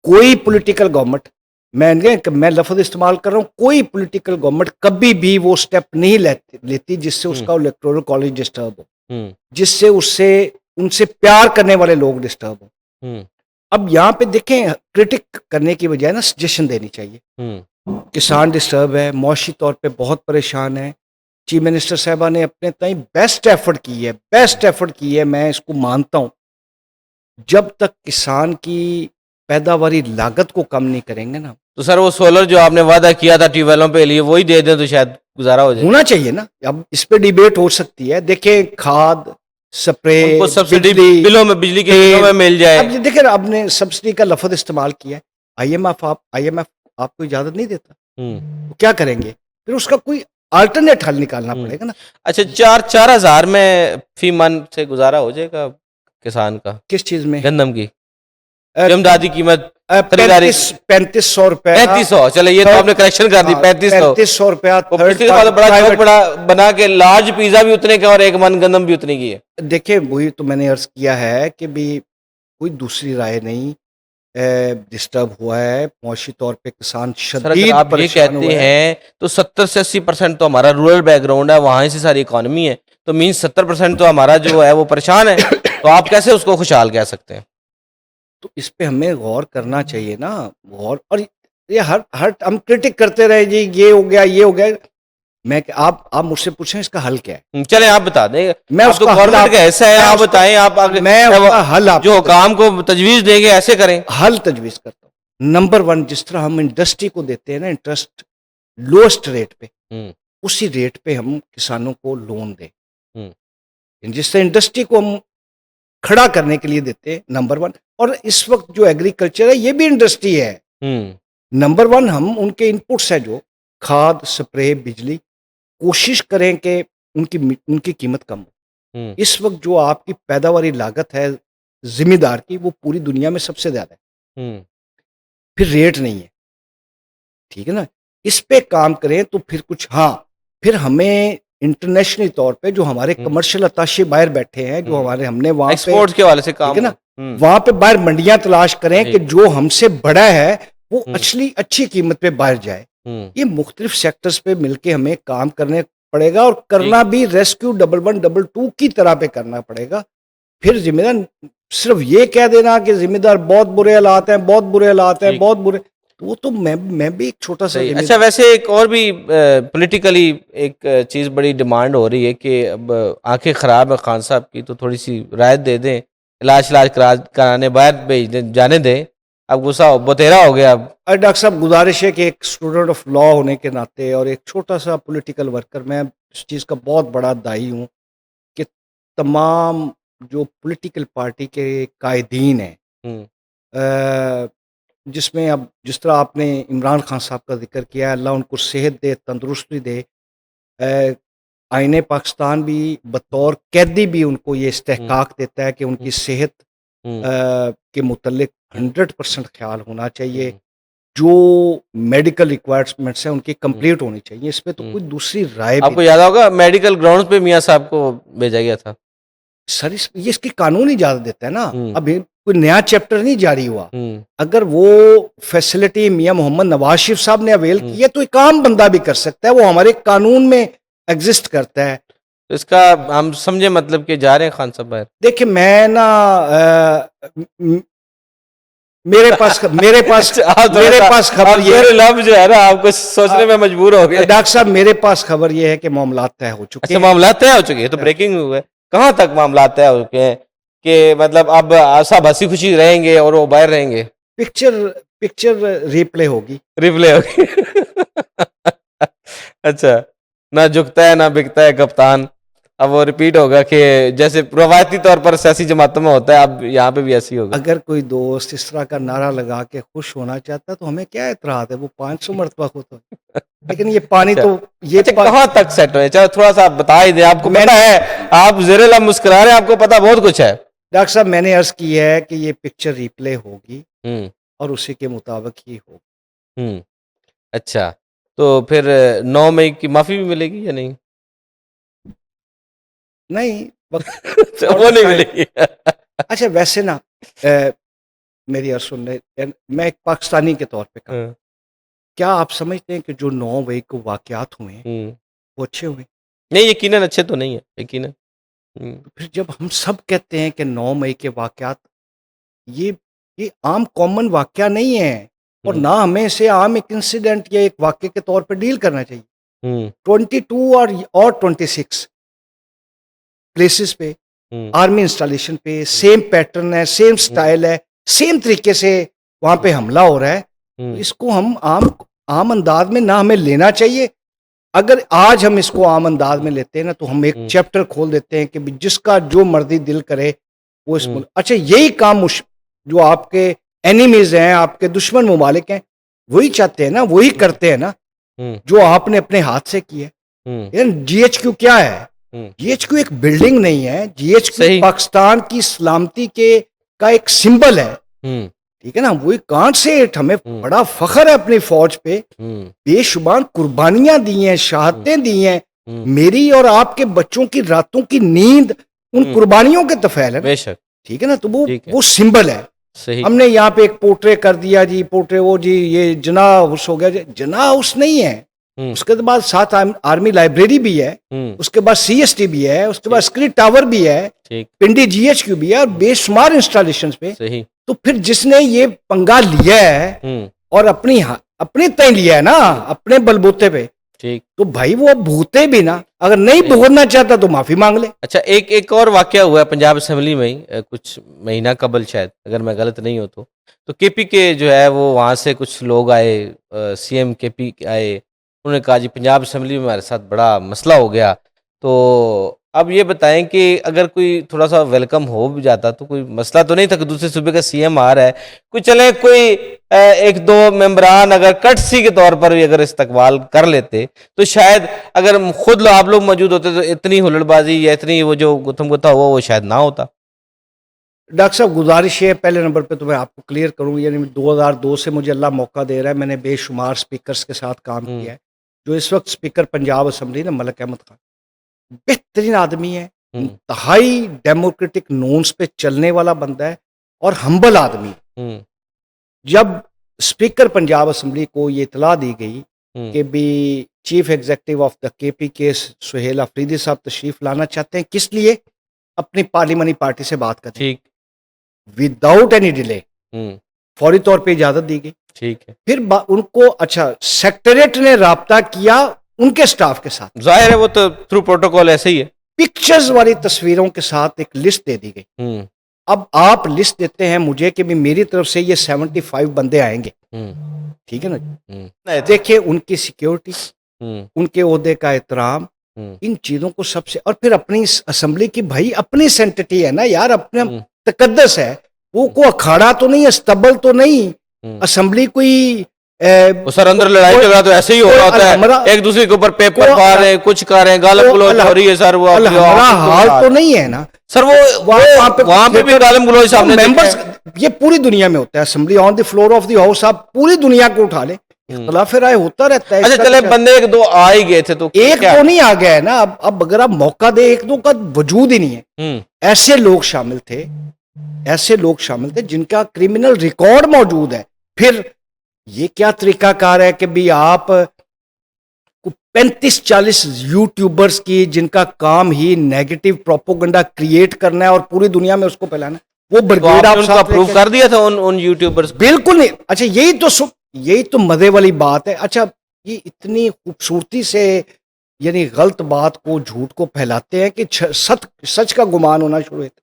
कोई पॉलिटिकल गवर्नमेंट, मैं लफ्ज़ इस्तेमाल कर रहा हूँ, कोई पॉलिटिकल गवर्नमेंट कभी भी वो स्टेप नहीं लेती जिससे उसका इलेक्टोरल कॉलेज डिस्टर्ब हो, हम्म जिससे उनसे प्यार करने वाले लोग डिस्टर्ब हो। हम्म अब यहाँ पे देखें, क्रिटिक करने की बजाय ना सजेशन देनी चाहिए। हम्म किसान डिस्टर्ब है, मुआशी तौर पे बहुत परेशान है। चीफ मिनिस्टर साहबा ने अपने ताई बेस्ट एफर्ट की है, मैं इसको मानता हूँ। जब तक किसान की पैदावारी लागत को कम नहीं करेंगे ना, तो सर वो सोलर जो आपने वादा किया था ट्यूबवेलों पे लिए, वही दे दें तो शायद गुजारा हो जाए। होना चाहिए ना। अब इस पे डिबेट हो सकती है। देखें खाद, स्प्रे, उनको सब्सिडी बिजली, बिलों में, बिजली के बिलों में मिल जाए। अब ये देखें आपने सब्सिडी का लफ्ज इस्तेमाल किया है। IMF आपको इजाजत नहीं देता, तो क्या करेंगे? फिर उसका कोई अल्टरनेट हल निकालना पड़ेगा ना। अच्छा, 4,000 में फी मन से गुजारा हो जाएगा किसान का? किस चीज में? गंदम की जमदादी कीमत, खरीदारी 3500 रुपए, 3500, चले ये तो आपने करेक्शन कर दी, 3500। 3500 रुपया। वो पिछली दफा तो बड़ा चौक बड़ा बना के लार्ज पिज्जा भी उतने का और एक मन गंदम भी उतने की है। देखिए वही तो मैंने अर्ज किया है कि भी कोई दूसरी राय नहीं, डिस्टर्ब हुआ है मुआशी तौर पे, किसान सर अगर शदीद आप ये परेशान कहते हुआ है। हैं तो 70 से 80% तो हमारा रूरल बैकग्राउंड है, वहां से सारी इकोनॉमी है, तो मीन 70% तो हमारा जो है वो परेशान है, तो आप कैसे उसको खुशहाल कह सकते हैं? तो इस पे हमें गौर करना चाहिए ना, गौर। और ये हर हम क्रिटिक करते रहे जी, ये हो गया। आप मुझसे पूछें इसका हल क्या है, चले आप बता दें। मैं आप तो उसका हल गवर्नमेंट का हिस्सा है, मैं आप उसका- बताएं। आप आगे मैं उसका हल जो काम को तजवीज देंगे ऐसे करें। हल तजवीज़ करता हूँ। नंबर 1, जिस तरह हम इंडस्ट्री को देते हैं ना इंटरेस्ट लोएस्ट रेट पे, उसी रेट पे हम किसानों को लोन दें, जिससे इंडस्ट्री को हम खड़ा करने के लिए देते हैं, नंबर 1। और इस वक्त जो एग्रीकल्चर है ये भी इंडस्ट्री है। नंबर 1 हम उनके इनपुट्स है जो खाद, स्प्रे, बिजली, कोशिश करें कि उनकी कीमत कम हो। हम्म, इस वक्त जो आपकी पैदावारी लागत है जिम्मेदार की, वो पूरी दुनिया में सबसे ज़्यादा है। हम्म, फिर रेट नहीं है, ठीक है ना? इस पे काम करें तो फिर कुछ, हाँ, फिर हमें इंटरनेशनल तौर पे जो हमारे हम्म, कमर्शियल अत्ताशे बाहर बैठे हैं, जो हमारे हमने वहाँ पे, एक्सपोर्ट्स के वाले से ठीक काम है हो। ना? वहाँ पे बाहर मंडियाँ तलाश करें जी। कि जो हमसे बड़ा है, वो हम्म, अच्छी कीमत पे बाहर जाए। हम्म, ये मुख्तलिफ सेक्टर्स पे मिलके हमें काम करने पड़ेगा, और ठीक। करना भी rescue double one double two की तरह पे करना पड़ेगा। फिर जिम्मेदार सिर्फ ये कह देना कि जिम्मेदार बहुत बुरे हालात हैं, बहुत बुरे हालात हैं, ठीक। बहुत बुरे, तो वो तो मैं भी एक छोटा सा सही। अच्छा, जिम्मेदार। वैसे एक और भी पॉलिटिकली एक चीज़ बड़ी डिमांड हो रही है कि अब आंखें ख़राब है खान साहब की, तो थोड़ी सी राहत दे दें, इलाज कराने बाहर भेज दें, जाने दें। अब गुस्सा बतेरा हो गया अब। डॉक्टर साहब, गुजारिश है कि एक स्टूडेंट ऑफ लॉ होने के नाते और एक छोटा सा पॉलिटिकल वर्कर, मैं इस चीज़ का बहुत बड़ा दाई हूँ कि तमाम जो पॉलिटिकल पार्टी के कायदीन हैं, हम्म, अ, जिसमें अब जिस तरह आपने इमरान खान साहब का जिक्र किया है, अल्लाह उनको सेहत दे, तंदुरुस्ती दे। अ, आईने पाकिस्तान भी बतौर कैदी भी उनको ये हम्म, इस्तेहकाक देता है कि हम्म, उनकी सेहत हम्म, के मुतल्लिक 100% ख्याल होना चाहिए। हम्म, जो मेडिकल रिक्वायरमेंट्स हैं उनकी हम्म, कंप्लीट होनी चाहिए। इस पे तो हम्म। कोई दूसरी राय भी आपको नहीं। याद होगा मेडिकल ग्राउंड्स पे मियाँ साहब को भेजा गया था। सर, ये इसकी कानून इजाज़त देता है ना। हम्म, अभी कोई नया चैप्टर नहीं जारी हुआ। हम्म, अगर वो फैसिलिटी मियाँ मोहम्मद नवाज शरीफ साहब ने अवेल हम्म। की है, तो एक आम बंदा भी कर सकता है, वो हमारे कानून में एग्जिस्ट करता है। तो इसका हम समझे मतलब कि जा रहे हैं खान साहब बाहर। देखिए, मैं ना मेरे पास अच्छा, आप थोड़ा सा खबर आप ये मेरे है, लफ्ज जो है ना आपको सोचने में मजबूर हो गए। डॉक्टर साहब, मेरे पास खबर ये है कि मामला तय हो चुके अच्छा, हैं। मामला तय हो चुके हैं, तो ब्रेकिंग हुआ है। कहाँ तक मामला तय हो चुके हैं कि मतलब अब सब हंसी खुशी रहेंगे और वो बाहर रहेंगे। पिक्चर पिक्चर रिप्ले होगी। रिप्ले होगी। अच्छा, ना झुकता है ना बिकता है कप्तान। अब वो रिपीट होगा कि जैसे रवायती तौर पर सियासी जमातों में होता है, अब यहाँ पे भी ऐसी होगा। अगर कोई दोस्त इस तरह का नारा लगा के खुश होना चाहता है, तो हमें क्या एतराज है, वो 500 मरतबा खुश हो। लेकिन ये पानी अच्छा। तो ये अच्छा, कहाँ तक सेट हुए? चलो थोड़ा सा आप बता ही दें, आपको पता है, आप ज़ेरे-लब मुस्कुरा रहे हैं, आपको पता बहुत कुछ है। डॉक्टर साहब, मैंने अर्ज की है कि ये पिक्चर रिप्ले होगी हम्म, और उसी के मुताबिक ही होगी। हम्म। अच्छा, तो फिर 9 मई की माफी भी मिलेगी या नहीं? नहीं, वक्त अच्छा, और वो नहीं बताएं। मिलेगी। अच्छा, वैसे ना, अ, मेरी अर्ज सुन ले, मैं एक पाकिस्तानी के तौर पे कहूँ, हाँ, क्या आप समझते हैं कि जो 9 मई को वाकयात हुए हैं, हम्म। वो अच्छे हुए? नहीं, यकीनन अच्छे तो नहीं है, यकीनन। तो फिर जब हम सब कहते हैं कि 9 मई के वाकयात, ये ये आम कॉमन वाकया नहीं है, और हम्म, ना हमें इसे आम एक इंसिडेंट या एक वाक्य के तौर पे डील करना चाहिए। हम्म, 22 और 26 प्लेसेस पे, हम्म, आर्मी इंस्टॉलेशन पे सेम पैटर्न है, सेम स्टाइल है, सेम तरीके से वहाँ पे हमला हो रहा है। तो हम्म, इसको हम आम आम अंदाज में ना हमें लेना चाहिए। अगर आज हम इसको आम अंदाज में लेते हैं ना, तो हम एक हम्म, चैप्टर खोल देते हैं कि भी जिसका जो मर्जी दिल करे वो इस हम्म, मुल्क, अच्छा, यही काम जो आपके एनिमीज हैं, आपके दुश्मन ममालिक हैं, वही चाहते हैं ना, वही करते हैं ना, हम्म, जो आपने अपने हाथ से किया हम्म, है। जीएचक्यू क्या है? हम्म। जीएचक्यू एक बिल्डिंग नहीं है। जीएचक्यू सही। पाकिस्तान की सलामती के का एक सिंबल है, हम्म, ठीक है ना? वही कांट से इट, हमें हम्म, बड़ा फख्र है अपनी फौज पे। हम्म, बेशुमार कुर्बानियां दी हैं, हम्म, शहादतें दी हैं। हम्म, मेरी और आपके बच्चों की रातों की नींद उन हम्म। कुर्बानियों के तफैल है ना, बेशक। ठीक है ना? तो ठीक है। वो सिंबल है। सही। हमने यहाँ पे एक पोर्ट्रे कर दिया जी, पोर्ट्रे वो जी, ये जना हाउस हो गया जी, जना हाउस नहीं है। हम्म, उसके बाद साथ आर्मी लाइब्रेरी भी है, हम्म। उसके बाद सीएसटी भी है, उसके बाद ठीक। स्क्रीन टावर भी है, ठीक। पिंडी जीएचक्यू भी है, और बेशुमार इंस्टॉलेशन पे। सही। तो फिर जिसने ये पंगा लिया है हम्म। और अपने तय लिया है ना, अपने बलबूते पे, ठीक। तो भाई वो भूते भी ना, अगर नहीं सही। भुगतना चाहता तो माफी मांग ले। अच्छा, एक एक और वाकया हुआ है पंजाब असेंबली में ही, कुछ महीना कबल शायद, अगर मैं गलत नहीं हो तो केपी के जो है वो वहाँ से कुछ लोग आए, सीएम केपी आए, उन्होंने कहा जी पंजाब असेंबली में हमारे साथ बड़ा मसला हो गया, तो अब ये बताएं कि अगर कोई थोड़ा सा वेलकम हो भी जाता तो कोई मसला तो नहीं था कि दूसरे सूबे का सीएम आ रहा है, कोई चले कोई एक दो मेंबरान अगर कटसी के तौर पर भी अगर इस्तकबाल कर लेते तो शायद अगर खुद आप लोग मौजूद होते तो इतनी हुल्लड़बाजी या इतनी वो जो गुत्थम गुत्था हुआ वो शायद ना होता। डॉक्टर साहब गुजारिश है, पहले नंबर पे तो मैं आपको क्लियर करूँ, यानी 2002 से मुझे अल्लाह मौका दे रहा है, मैंने बेशुमार स्पीकर्स के साथ काम किया है। जो इस वक्त स्पीकर पंजाब असम्बली ना, मलिक अहमद खान, बेहतरीन आदमी है, इंतहाई डेमोक्रेटिक नॉर्म्स पे चलने वाला बंदा है और हम्बल आदमी है। जब स्पीकर पंजाब असम्बली को ये इतला दी गई कि भी chief executive of the KPK Sohail Afridi साहब तशरीफ लाना चाहते हैं, किस लिए? अपनी पार्लियामानी पार्टी से बात करनी, ठीक, विदाउट एनी डिले फौरी तौर पे इजाजत दी गई। ठीक है। फिर उनको अच्छा सेक्रेटरीट ने राब्ता किया उनके स्टाफ के साथ, जाहिर है वो तो थ्रू प्रोटोकॉल ऐसे ही है। पिक्चर्स वाली तस्वीरों के साथ एक लिस्ट दे दी गई। अब आप लिस्ट देते हैं मुझे कि भी मेरी तरफ से ये 75 बंदे आएंगे, ठीक है ना? देखिए उनकी सिक्योरिटी, उनके ओहदे का एहतराम, इन चीजों को सबसे, और फिर अपनी असेंबली की भाई अपनी सेंटिटी है ना यार, अपना तकद्दस है, वो को अखाड़ा तो नहीं है, स्तबल तो नहीं, असेंबली कोई सर अंदर लड़ाई झगड़ा तो ऐसे ही हो रहा होता है, एक दूसरे के ऊपर पेपर मार रहे हैं, कुछ कर रहे हैं, गालिब गलौज हो रही है सर, वो हमारा हाल तो नहीं है ना सर। वो वहां पे भी गालिब गलौज सामने मेंबर्स, ये पूरी दुनिया में होता है, assembly on the floor of the house, आप पूरी दुनिया को उठा ले, इख्तिलाफ राय होता रहता है। अच्छा चले बंदे एक दो आ ही गए थे तो एक तो नहीं आ गया है ना, अब अगर आप मौका दे, एक दो का वजूद ही नहीं है। ऐसे लोग शामिल थे, ऐसे लोग शामिल थे जिनका क्रिमिनल रिकॉर्ड मौजूद है। फिर ये क्या तरीकाकार है कि भी आप 35-40 यूट्यूबर्स की, जिनका काम ही नेगेटिव प्रोपोगंडा क्रिएट करना है और पूरी दुनिया में उसको फैलाना, वो ब्रिगेड आप उनका अप्रूव कर दिया था उन यूट्यूबर्स? बिल्कुल नहीं। अच्छा यही तो मजे वाली बात है। अच्छा ये इतनी खूबसूरती से यानी गलत बात को, झूठ को फैलाते हैं कि सच का गुमान होना शुरू होता है।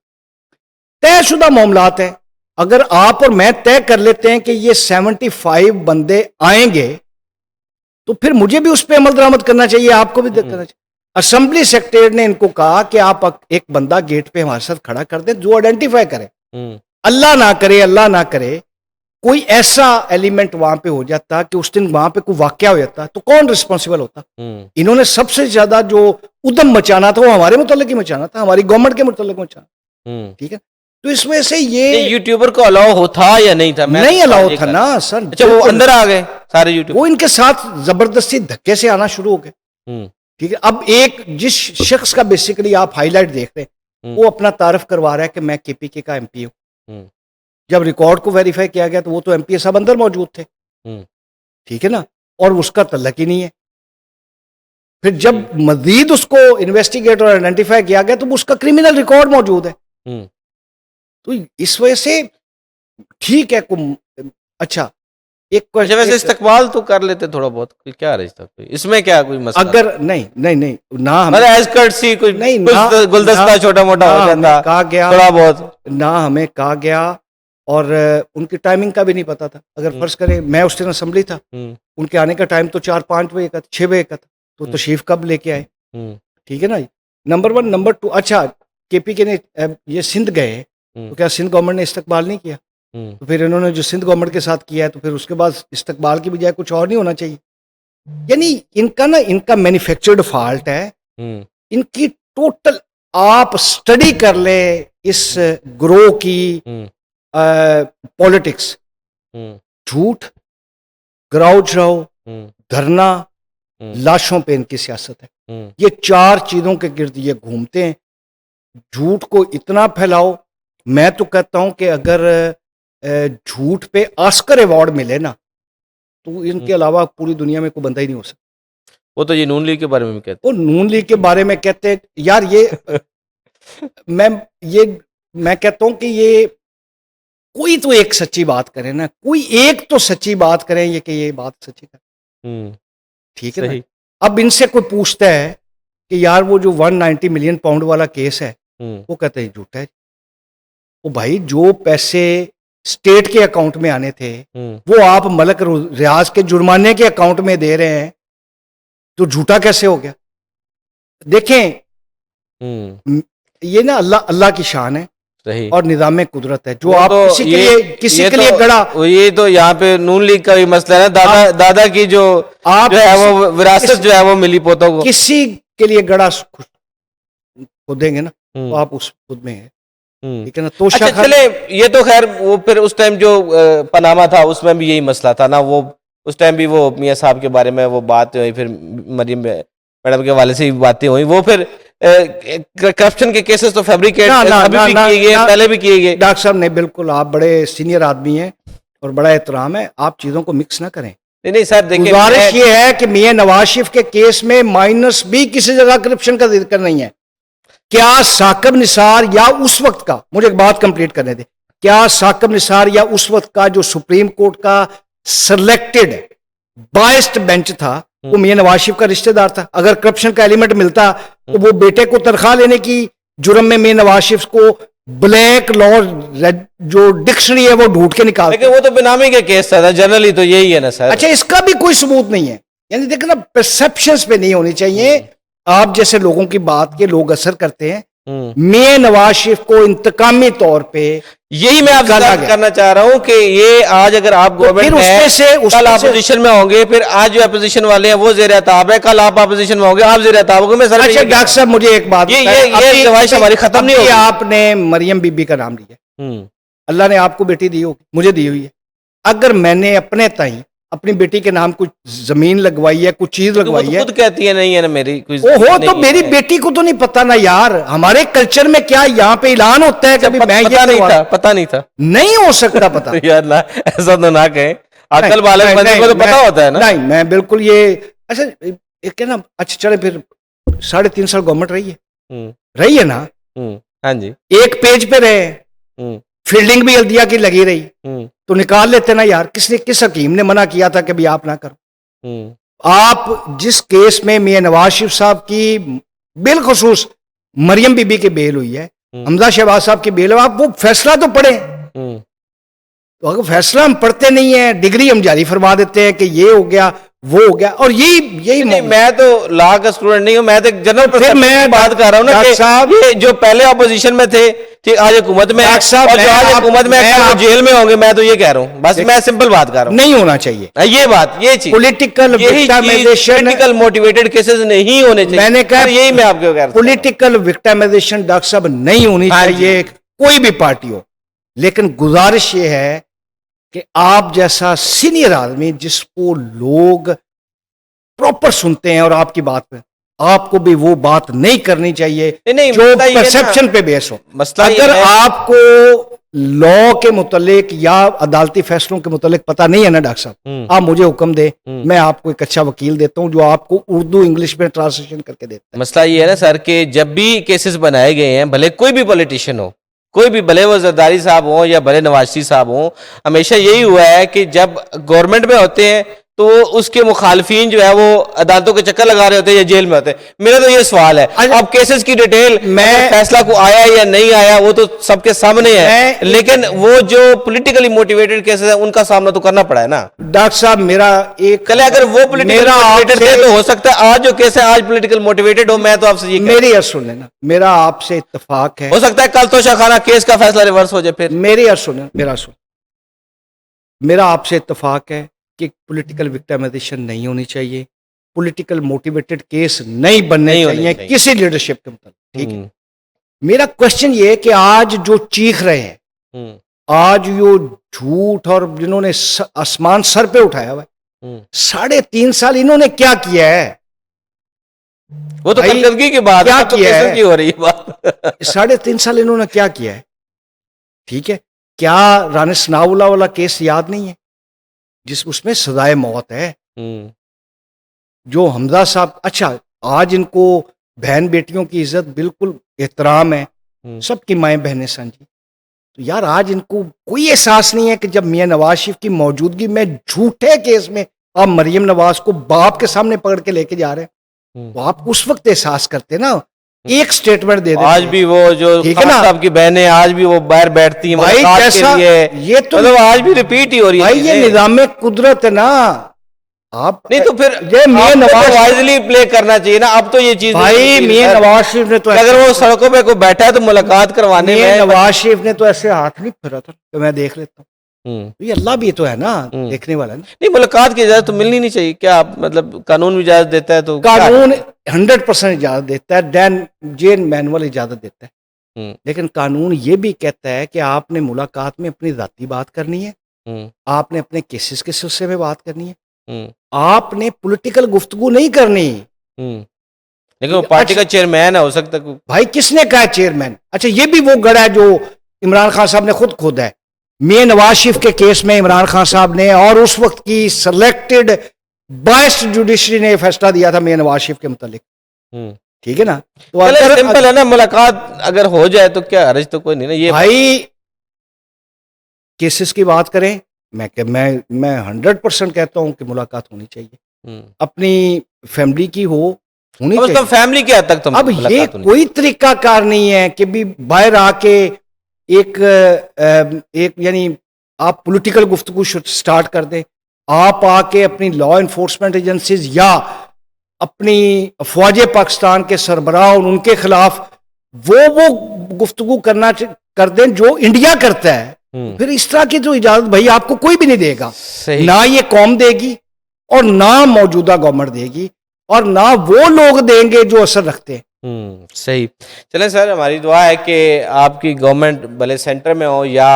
तयशुदा मामलात है, अगर आप और मैं तय कर लेते हैं कि ये 75 बंदे आएंगे तो फिर मुझे भी उस पर अमल दरामद करना चाहिए, आपको भी करना चाहिए। असेंबली सेक्रेटरी ने इनको कहा कि आप एक बंदा गेट पे हमारे साथ खड़ा कर दें जो आइडेंटिफाई करे। अल्लाह ना करे कोई ऐसा एलिमेंट वहां पे हो जाता कि उस दिन वहां पे कोई वाकया हो जाता तो कौन रिस्पॉन्सिबल होता? इन्होंने सबसे ज्यादा जो उद्यम मचाना था वो हमारे मुतल्लिक ही मचाना था, हमारी गवर्नमेंट के मुतल्लिक मचाना, ठीक है। तो इस वजह से ये यूट्यूबर को अलाउ होता या नहीं था? नहीं अलाउ था ना सर। अच्छा वो अंदर आ गए सारे यूट्यूबर, वो इनके साथ जबरदस्ती धक्के से आना शुरू हो गए, ठीक है। अब एक जिस शख्स का बेसिकली आप हाईलाइट देख रहे हैं, वो अपना तारफ करवा रहा है कि मैं KPK का MP हूं। जब रिकॉर्ड को वेरीफाई किया गया तो वो तो MP साहब अंदर मौजूद थे, ठीक है ना, और उसका तल्लक ही नहीं है। फिर जब मजीद उसको इन्वेस्टिगेट और आइडेंटिफाई किया गया तो उसका क्रिमिनल रिकॉर्ड मौजूद है। तो इस वजह से ठीक है अच्छा एक क्वेश्चन, वैसे इस्तकबाल तो कर लेते थोड़ा बहुत, क्या रहा कोई इसमें, क्या कोई मसला? अगर नहीं ना हमें एज कर्टसी कुछ नहीं, कुछ गुलदस्ता छोटा मोटा हो जाता, कहा गया थोड़ा बहुत ना, हमें कहा गया, और उनकी टाइमिंग का भी नहीं पता था। अगर फर्ज करें मैं उस दिन असेंबली था, उनके आने का टाइम तो 4-5 बजे का, 6 बजे का था, तो तशरीफ कब लेके आए, ठीक है ना। नंबर 1, नंबर 2, अच्छा KPK ने ये सिंध गए तो क्या सिंध गवर्नमेंट ने इस्तकबाल नहीं किया? तो फिर इन्होंने जो सिंध गवर्नमेंट के साथ किया है तो फिर उसके बाद इस्तकबाल की बजाय कुछ और नहीं होना चाहिए? यानी इनका मैन्युफैक्चर्ड फॉल्ट है, इनकी टोटल आप स्टडी कर ले इस ग्रोह की पॉलिटिक्स, झूठ, ग्राउज राव, धरना, लाशों पे इनकी सियासत है। ये 4 चीजों के गिर्द ये घूमते हैं। झूठ को इतना फैलाओ, मैं तो कहता हूं कि अगर झूठ पे ऑस्कर अवार्ड मिले ना तो इनके अलावा पूरी दुनिया में कोई बंदा ही नहीं हो सकता। वो तो ये नून लीग के बारे में भी कहते हैं, वो नून लीग के बारे में कहते हैं यार, मैं कहता हूं कि ये कोई तो एक सच्ची बात करे ना, कोई एक तो सच्ची बात करें, ये कि ये बात सच्ची करें, ठीक है ना। अब इनसे कोई पूछता है कि यार वो जो 190 मिलियन पाउंड वाला केस है, वो कहते हैं झूठा है। वो भाई जो पैसे स्टेट के अकाउंट में आने थे वो आप मलक रियाज के जुर्माने के अकाउंट में दे रहे हैं, तो झूठा कैसे हो गया? देखें ये ना अल्लाह अल्लाह की शान है सही। और निज़ाम कुदरत है, जो वो आप तो किसी के लिए गड़ा। ये तो यहाँ पे नून लीग का भी मसला है ना, दादा की जो आप जो है वो विरासत जो है वो मिली पोतों को। किसी के लिए गड़ा खोदेंगे ना तो आप उस खुद में है, ठीक है ना। तो अच्छा चले, ये तो खैर वो फिर उस टाइम जो पनामा था उसमें भी यही मसला था ना, वो उस टाइम भी वो मियाँ साहब के बारे में वो बात हुई, फिर मरियम मैडम के वाले से भी बातें हुई, वो फिर करप्शन के केसेस तो फैब्रिकेट अभी भी किए गए, पहले भी किए गए। डॉक्टर साहब ने बिल्कुल, आप बड़े सीनियर आदमी हैं और बड़ा एहतराम है, आप चीजों को मिक्स ना करें। नहीं सर देखिए, गुजारिश ये है कि मियां नवाज शरीफ के केस में माइनस भी किसी जगह करप्शन का जिक्र नहीं है। क्या साकिब निसार या उस वक्त का, मुझे एक बात कंप्लीट करने दे, क्या साकिब निसार या उस वक्त का जो सुप्रीम कोर्ट का सिलेक्टेड बाइस्ड बेंच था वो मियां नवाज शरीफ का रिश्तेदार था? अगर करप्शन का एलिमेंट मिलता तो वो बेटे को तनख्वाह लेने की जुर्म में मियां नवाज शरीफ को ब्लैक लॉ जो डिक्शनरी है वो ढूंढ के निकाल। लेकिन वो तो बेनामी के केस था, जनरली तो यही है ना सर। अच्छा, इसका भी कोई सबूत नहीं है, यानी देखो ना, परसेप्शंस पे नहीं होनी चाहिए। आप जैसे लोगों की बात के लोग असर करते हैं। मियां नवाज शरीफ को इंतकामी तौर पे, यही मैं आपसे करना चाह रहा हूं कि ये आज अगर आप गवर्नमेंट में कल अपोजिशन में होंगे, फिर आज जो अपोजिशन वाले हैं वो जेर अताब है, कल आप अपोजिशन में होंगे आप जेर अताब होंगे। मैं सर अच्छा डॉक्टर साहब मुझे एक बात, ये रवायत हमारी खत्म नहीं होगी। आपने मरियम बीबी का नाम लिया, अल्लाह ने आपको बेटी दी होगी, मुझे दी हुई है। अगर मैंने अपने ताई अपनी बेटी के नाम कुछ जमीन लगवाई है, कुछ चीज लगवाई है, खुद कहती है नहीं है ना मेरी कोई हो तो मेरी बेटी को तो नहीं पता ना यार। हमारे कल्चर में क्या यहाँ पे ऐलान होता है कभी? मैं पता नहीं था नहीं हो सकता पता यार ना, ऐसा तो ना कहें, अकल वाले बंदे को तो पता होता है ना। नहीं मैं बिल्कुल ये अच्छा क्या ना, अच्छा चले फिर 3.5 साल गवर्नमेंट रही है ना। हाँ जी, एक पेज पे रहे, फील्डिंग भी हल्दिया की लगी रही, तो निकाल लेते ना यार। किस हकीम ने मना किया था कि भाई आप ना करो? आप जिस केस में मियां नवाज शरीफ साहब की बिलखुसूस मरियम बीबी की बेल हुई है, हमजा शहबाज साहब की बेल, आप वो फैसला तो पढ़े। तो अगर फैसला हम पढ़ते नहीं है, डिग्री हम जारी फरमा देते हैं कि ये हो गया वो हो गया, और यही मैं तो लॉ का स्टूडेंट नहीं हूं, मैं तो जनरल, फिर मैं बात कर रहा हूं ना कि साहब ये जो पहले अपोजिशन में थे, ठीक, आज हुकूमत में, आज हुकूमत में जेल में होंगे, मैं तो ये कह रहा हूं, बस मैं सिंपल बात कर रहा हूं। नहीं होना चाहिए ये बात, ये चीज पॉलिटिकल मोटिवेटेड केसेस नहीं होने चाहिए। मैंने कहा यही मैं आपको कह रहा हूं, पॉलिटिकल विक्टिमाइजेशन डॉक्टर साहब नहीं होनी चाहिए, कोई भी पार्टी हो। लेकिन गुजारिश ये है कि आप जैसा सीनियर आदमी जिसको लोग प्रॉपर सुनते हैं और आपकी बात पे, आपको भी वो बात नहीं करनी चाहिए नहीं, जो परसेप्शन पे बेस हो। मसला अगर आपको लॉ के मुतालिक या अदालती फैसलों के मुतालिक पता नहीं है ना डॉक्टर साहब, आप मुझे हुक्म दे, मैं आपको एक अच्छा वकील देता हूं जो आपको उर्दू इंग्लिश में ट्रांसलेशन करके देता है। मसला ये है ना सर कि जब भी केसेस बनाए गए हैं, भले कोई भी पॉलिटिशियन हो, कोई भी, भले वो जरदारी साहब हो या भले नवाज शरीफ साहब हो, हमेशा यही हुआ है कि जब गवर्नमेंट में होते हैं तो उसके मुखालफीन जो है वो अदालतों के चक्कर लगा रहे होते हैं या जेल में होते हैं। मेरा तो ये सवाल है, अब केसेस की डिटेल, मैं फैसला को आया या नहीं आया वो तो सबके सामने है, लेकिन वो जो पॉलिटिकली मोटिवेटेड केसेस है उनका सामना तो करना पड़ा है ना डॉक्टर साहब। मेरा एक कल अगर वो पॉलिटिकल मोटिवेटेड थे तो हो सकता है आज जो केस है आज पॉलिटिकल मोटिवेटेड हो। मैं तो आपसे ये, मेरी अर्ज सुन लेना, मेरा आपसे इत्तेफाक है, हो सकता है कल तोशाखाना केस का फैसला रिवर्स हो जाए। फिर मेरी अर्ज सुन, मेरा आपसे इत्तेफाक है कि पॉलिटिकल विक्टिमाइजेशन नहीं होनी चाहिए, पॉलिटिकल मोटिवेटेड केस नहीं बनने चाहिए किसी लीडरशिप के मतलब, ठीक है। मेरा क्वेश्चन ये है कि आज जो चीख रहे हैं, आज यो झूठ और जिन्होंने आसमान सर पे उठाया हुआ है, 3.5 साल इन्होंने क्या किया है? वो तो कलकदगी की बात क्या तो किया है? की हो रही है बात 3.5 साल इन्होंने क्या किया है? ठीक है, क्या राना सनाउल्लाह वाला केस याद नहीं है जिस उसमें सजाए मौत है? जो हमजा साहब, अच्छा आज इनको बहन बेटियों की इज्जत बिल्कुल एहतराम है, सबकी माएँ बहनें समझी, तो यार आज इनको कोई एहसास नहीं है कि जब मियां नवाज शरीफ की मौजूदगी में झूठे केस में आप मरियम नवाज को बाप के सामने पकड़ के लेके जा रहे हैं, तो आप उस वक्त एहसास करते ना, एक स्टेटमेंट दे देते। आज भी वो जो साहब की बहनें आज भी वो बाहर बैठती हैं भाई, कैसा ये तो मतलब आज भी रिपीट ही हो रही है भाई, ये निज़ाम कुदरत है ना। आप नहीं तो फिर ये मियां नवाज वाइजली प्ले करना चाहिए ना। अब तो ये चीज भाई मियां नवाज शरीफ ने तो अगर वो सड़कों पे कोई बैठा है तो मुलाकात करवाने मियां में नवाज शरीफ ने तो ऐसे हाथ नहीं फिरा था तो मैं देख लेता हूँ। तो ये अल्लाह भी तो है ना देखने वाला ना। नहीं, मुलाकात की इजाजत तो मिलनी नहीं चाहिए क्या? आप मतलब कानून भी इजाजत देता है तो कानून 100% इजाजत देता है, डैन जेन मैनुअल इजाजत देता है, लेकिन कानून ये भी कहता है कि आपने मुलाकात में अपनी जाती बात करनी है, आपने अपने केसेस के सिलसिले में बात करनी है, आपने पॉलिटिकल गुफ्तगू नहीं करनी। लेकिन वो पार्टी का चेयरमैन है, हो सकता है भाई किसने कहा चेयरमैन? अच्छा ये भी वो गढ़ है जो इमरान खान साहब ने खुद खोदा है। मियां नवाज शरीफ के केस में इमरान खान साहब ने और उस वक्त की सिलेक्टेड बायस्ड जुडिशरी ने फैसला दिया था मियां नवाज शरीफ के मुतालिक, ठीक है ना। तो अगर सिंपल है ना, मुलाकात अगर हो जाए तो क्या हर्ज तो कोई नहीं ना। ये भाई केसेस की बात करें, मैं 100% कहता हूं कि मुलाकात होनी चाहिए, अपनी फैमिली की होनी चाहिए। तो फैमिली के हद तक तो अब ये कोई तरीका कार नहीं है कि भी बाहर आके एक यानी आप पॉलिटिकल गुफ्तगू स्टार्ट कर दें, आप आके अपनी लॉ इन्फोर्समेंट एजेंसीज या अपनी फौज पाकिस्तान के सरबराह और उनके खिलाफ वो गुफ्तगू करना कर दें जो इंडिया करता है। फिर इस तरह की तो इजाजत भाई आपको कोई भी नहीं देगा, ना ये कौम देगी और ना मौजूदा गवर्नमेंट देगी और ना वो लोग देंगे जो असर रखते हैं। सही। चलें सर, हमारी दुआ है कि आपकी गवर्नमेंट भले सेंटर में हो या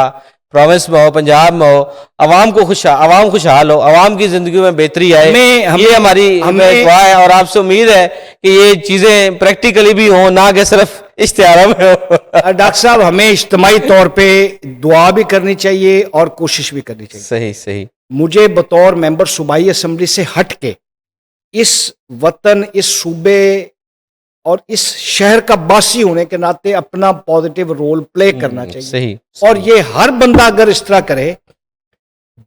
प्रोविंस में हो, पंजाब में हो, आवाम खुशहाल हो, आवाम की जिंदगी में बेहतरी आए, ये हमारी दुआ है। और आपसे उम्मीद है कि ये चीजें प्रैक्टिकली भी हो, ना कि सिर्फ इश्तिहारों में हो। डॉक्टर साहब हमें इज्तिमाई तौर पे दुआ भी करनी चाहिए और कोशिश भी करनी चाहिए। सही सही। मुझे बतौर मेंबर सूबाई असम्बली से हट के इस वतन, इस सूबे और इस शहर का बासी होने के नाते अपना पॉजिटिव रोल प्ले करना चाहिए। सही। और ये हर बंदा अगर इस तरह करे,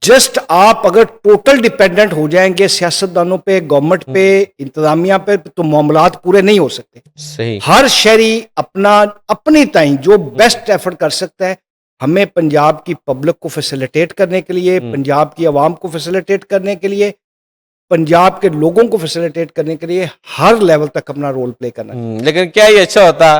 जस्ट आप अगर टोटल डिपेंडेंट हो जाएंगे सियासतदानों पे, गवर्नमेंट पे, इंतजामिया पे, तो मामलात पूरे नहीं हो सकते। सही। हर शहरी अपनी ताई जो बेस्ट एफर्ट कर सकता है। हमें पंजाब की पब्लिक को फैसिलिटेट करने के लिए, पंजाब की आवाम को फैसिलिटेट करने के लिए, पंजाब के लोगों को फैसिलिटेट करने के लिए हर लेवल तक अपना रोल प्ले करना। लेकिन क्या ये अच्छा होता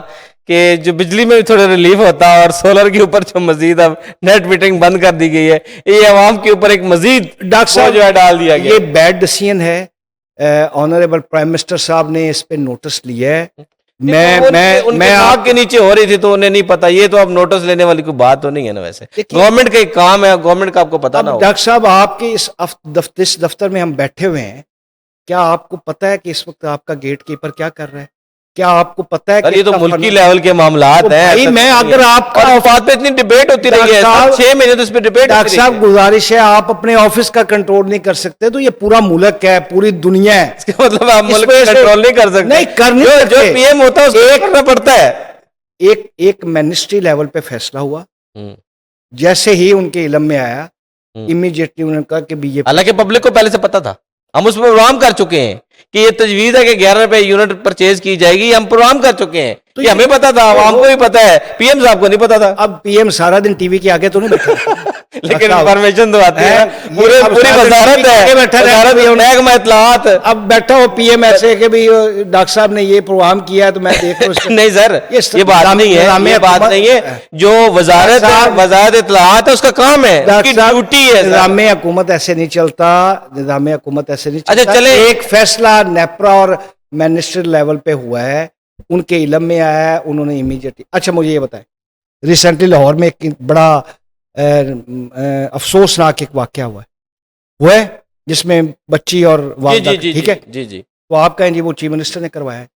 कि जो बिजली में भी थोड़ा रिलीफ होता और सोलर के ऊपर जो मजीद अब नेट मीटरिंग बंद कर दी गई है, ये आवाम के ऊपर एक मजीद डॉक्टर साहब जो है डाल दिया गया। ये बैड डिसीजन है। ऑनरेबल प्राइम मिनिस्टर साहब ने इस पे नोटिस लिया है। मैं आग के नीचे हो रही थी तो उन्हें नहीं पता। ये तो अब नोटिस लेने वाली कोई बात तो नहीं है ना। वैसे गवर्नमेंट का एक काम है, गवर्नमेंट का आपको पता ना हो। डॉक्टर साहब आपके इस दफ्तर में हम बैठे हुए हैं, क्या आपको पता है कि इस वक्त आपका गेट कीपर क्या कर रहा है? क्या आपको पता है कि ये तो मुल्की लेवल के मामलात हैं। भाई मैं अगर आपका बात पे इतनी डिबेट होती रही है 6 महीने, तो इस पे डिबेट। डॉक्टर साहब गुजारिश है, आप अपने ऑफिस का कंट्रोल नहीं कर सकते तो ये पूरा मुल्क है, पूरी दुनिया है। इसका मतलब आप मुल्क कंट्रोल नहीं कर सकते। नहीं कर जो पीएम होता है उसको करना पड़ता है। एक मिनिस्ट्री लेवल पे फैसला हुआ, जैसे ही उनके इल्म में आया इमीडिएटली उन्होंने कहा कि भी ये, हालांकि पब्लिक को पहले से पता था, हम उस पर प्रोग्राम कर चुके हैं कि ये तजवीज है कि 11 रुपए यूनिट परचेज की जाएगी, हम प्रोग्राम कर चुके हैं। तो ये हमें पता था, आवाम को भी पता है, पीएम साहब को नहीं पता था। अब पीएम सारा दिन टीवी के आगे तो नहीं बैठा लेकिन इंफॉर्मेशन तो आती है, पूरी वजारत है, महकमा इत्तलात। अब बैठा हो पीएम ऐसे कि भी डॉक्टर साहब ने ये प्रोग्राम किया तो मैं देख रहा नहीं सर, ये बात नहीं है, ये बात नहीं है। जो वजारत इत्तलात है उसका काम है, उसकी ड्यूटी है। निज़ाम हुकूमत ऐसे नहीं चलता, निज़ाम हुकूमत ऐसे नहीं चलता। अच्छा चले, एक फैसला नेपरा और मिनिस्ट्री लेवल पे हुआ है, उनके इल्म में आया है, उन्होंने इमीडिएटली। अच्छा मुझे ये बताएं, रिसेंटली लाहौर में एक बड़ा अफसोसनाक एक वाकया हुआ है जिसमें बच्ची और वालिदा, ठीक है जी जी, तो आप कहें जी वो चीफ मिनिस्टर ने करवाया है।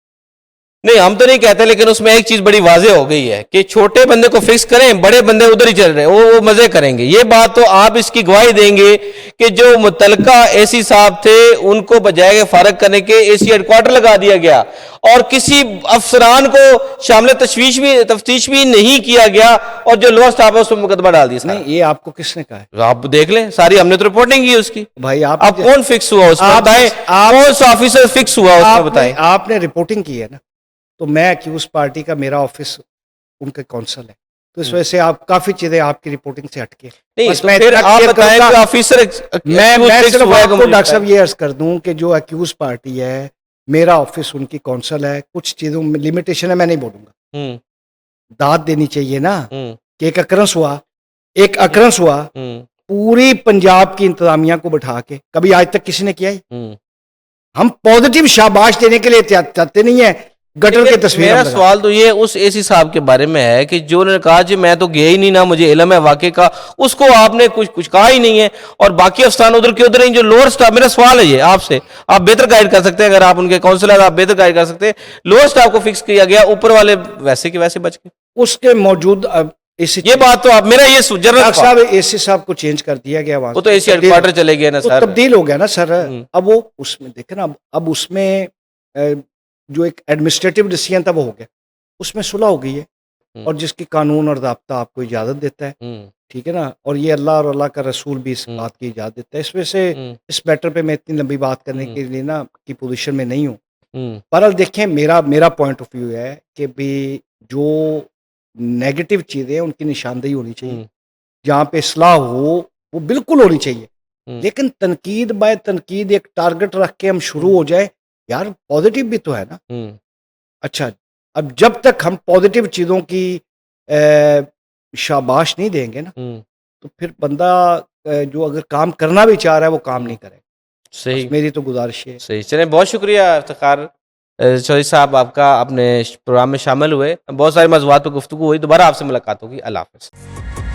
नहीं, हम तो नहीं कहते, लेकिन उसमें एक चीज बड़ी वाजे हो गई है कि छोटे बंदे को फिक्स करें, बड़े बंदे उधर ही चल रहे, वो मजे करेंगे। ये बात तो आप इसकी गवाही देंगे कि जो मुतलका एसी साहब थे उनको बजाय के फारग करने के एसी हेडक्वार्टर लगा दिया गया और किसी अफसरान को शामिल तफ्तीश भी नहीं किया गया और जो लोअर स्टाफ है उस पर मुकदमा डाल दिया। नहीं, ये आपको किसने कहा है? आप देख लें, सारी हमने तो रिपोर्टिंग की उसकी। भाई आप कौन फिक्स हुआ उसमें बताएं, कौन सा ऑफिसर फिक्स हुआ उसमें बताएं। आपने रिपोर्टिंग की है ना, तो मैं अक्यूज पार्टी का, मेरा ऑफिस उनके कौंसल है, तो इस वजह से आप काफ़ी चीज़ें आपकी रिपोर्टिंग से हटके। नहीं बस तो मैं फिर इतना आप clear बताएं करूंगा, कि ऑफिसर मैं सिर्फ हुआ है आपको कंप्लीट डॉक्टर साहब ये अर्ज कर दूं कि जो अक्यूज पार्टी है, मेरा ऑफिस उनकी कौंसल है, कुछ चीज़ों में लिमिटेशन है, मैं नहीं बोलूँगा। हम्म दाद देनी चाहिए ना हम्म कि एक अक्रंस हुआ, हम्म पूरी पंजाब की इंतजामिया को बैठा के, कभी आज तक किसी ने किया ही? हम्म हम पॉजिटिव शाबाश देने के लिए चाहते नहीं है, गटर की लेकिन तस्वीर मेरा हम लगा। सवाल तो ये उस एसी साहब के बारे में है कि जो उन्होंने कहा जी मैं तो गया ही नहीं, ना मुझे इल्म है वाकई का, उसको आपने कुछ कुछ कहा ही नहीं है, और बाकी अफसान उधर के उधर ही जो लोअर स्टाफ, मेरा सवाल है ये आपसे, आप बेहतर गाइड कर सकते हैं, अगर आप उनके काउंसलर आप बेहतर गाइड कर सकते हैं, लोअर स्टाफ को फिक्स किया गया, ऊपर वाले वैसे के वैसे बच गए। उसके मौजूद अब एसी ये बात तो आप, मेरा ये जनरल डॉक्टर साहब एसी साहब को चेंज कर दिया गया, वहां वो तो से एसी हेडक्वार्टर चले गए ना तो सर। तब्दील हो गया ना सर। हम्म। अब वो उसमें देखे ना, अब उसमें जो एक एडमिनिस्ट्रेटिव डिसीजन था वो हो गया, उसमें सुलह हो गई है, और जिसकी कानून और ज़ाब्ता आपको इजाज़त देता है, ठीक है ना, और ये अल्लाह और अल्लाह का रसूल भी इस बात की इजाज़त देता है। इस वजह से इस मैटर पे मैं इतनी लंबी बात करने के लिए ना की पोजीशन में नहीं हूँ। बहरहाल देखें, मेरा मेरा पॉइंट ऑफ व्यू है कि भी जो नेगेटिव चीज़ें हैं उनकी निशानदेही होनी चाहिए, जहाँ पे इस्लाह हो वो बिल्कुल होनी चाहिए, लेकिन तनकीद बाय तनकीद एक टारगेट रख के हम शुरू हो जाए, यार पॉजिटिव भी तो है ना। अच्छा, अब जब तक हम पॉजिटिव चीज़ों की शाबाश नहीं देंगे ना, तो फिर बंदा जो अगर काम करना भी चाह रहा है वो काम नहीं करेगा। सही, बस मेरी तो गुजारिश है। सही। चलें, बहुत शुक्रिया इफ्तिखार चौधरी साहब आपका, अपने प्रोग्राम में शामिल हुए, बहुत सारे मौज़ूआत पर गुफ्तगू हुई। दोबारा आपसे मुलाकात होगी। अल्लाह हाफ़िज़।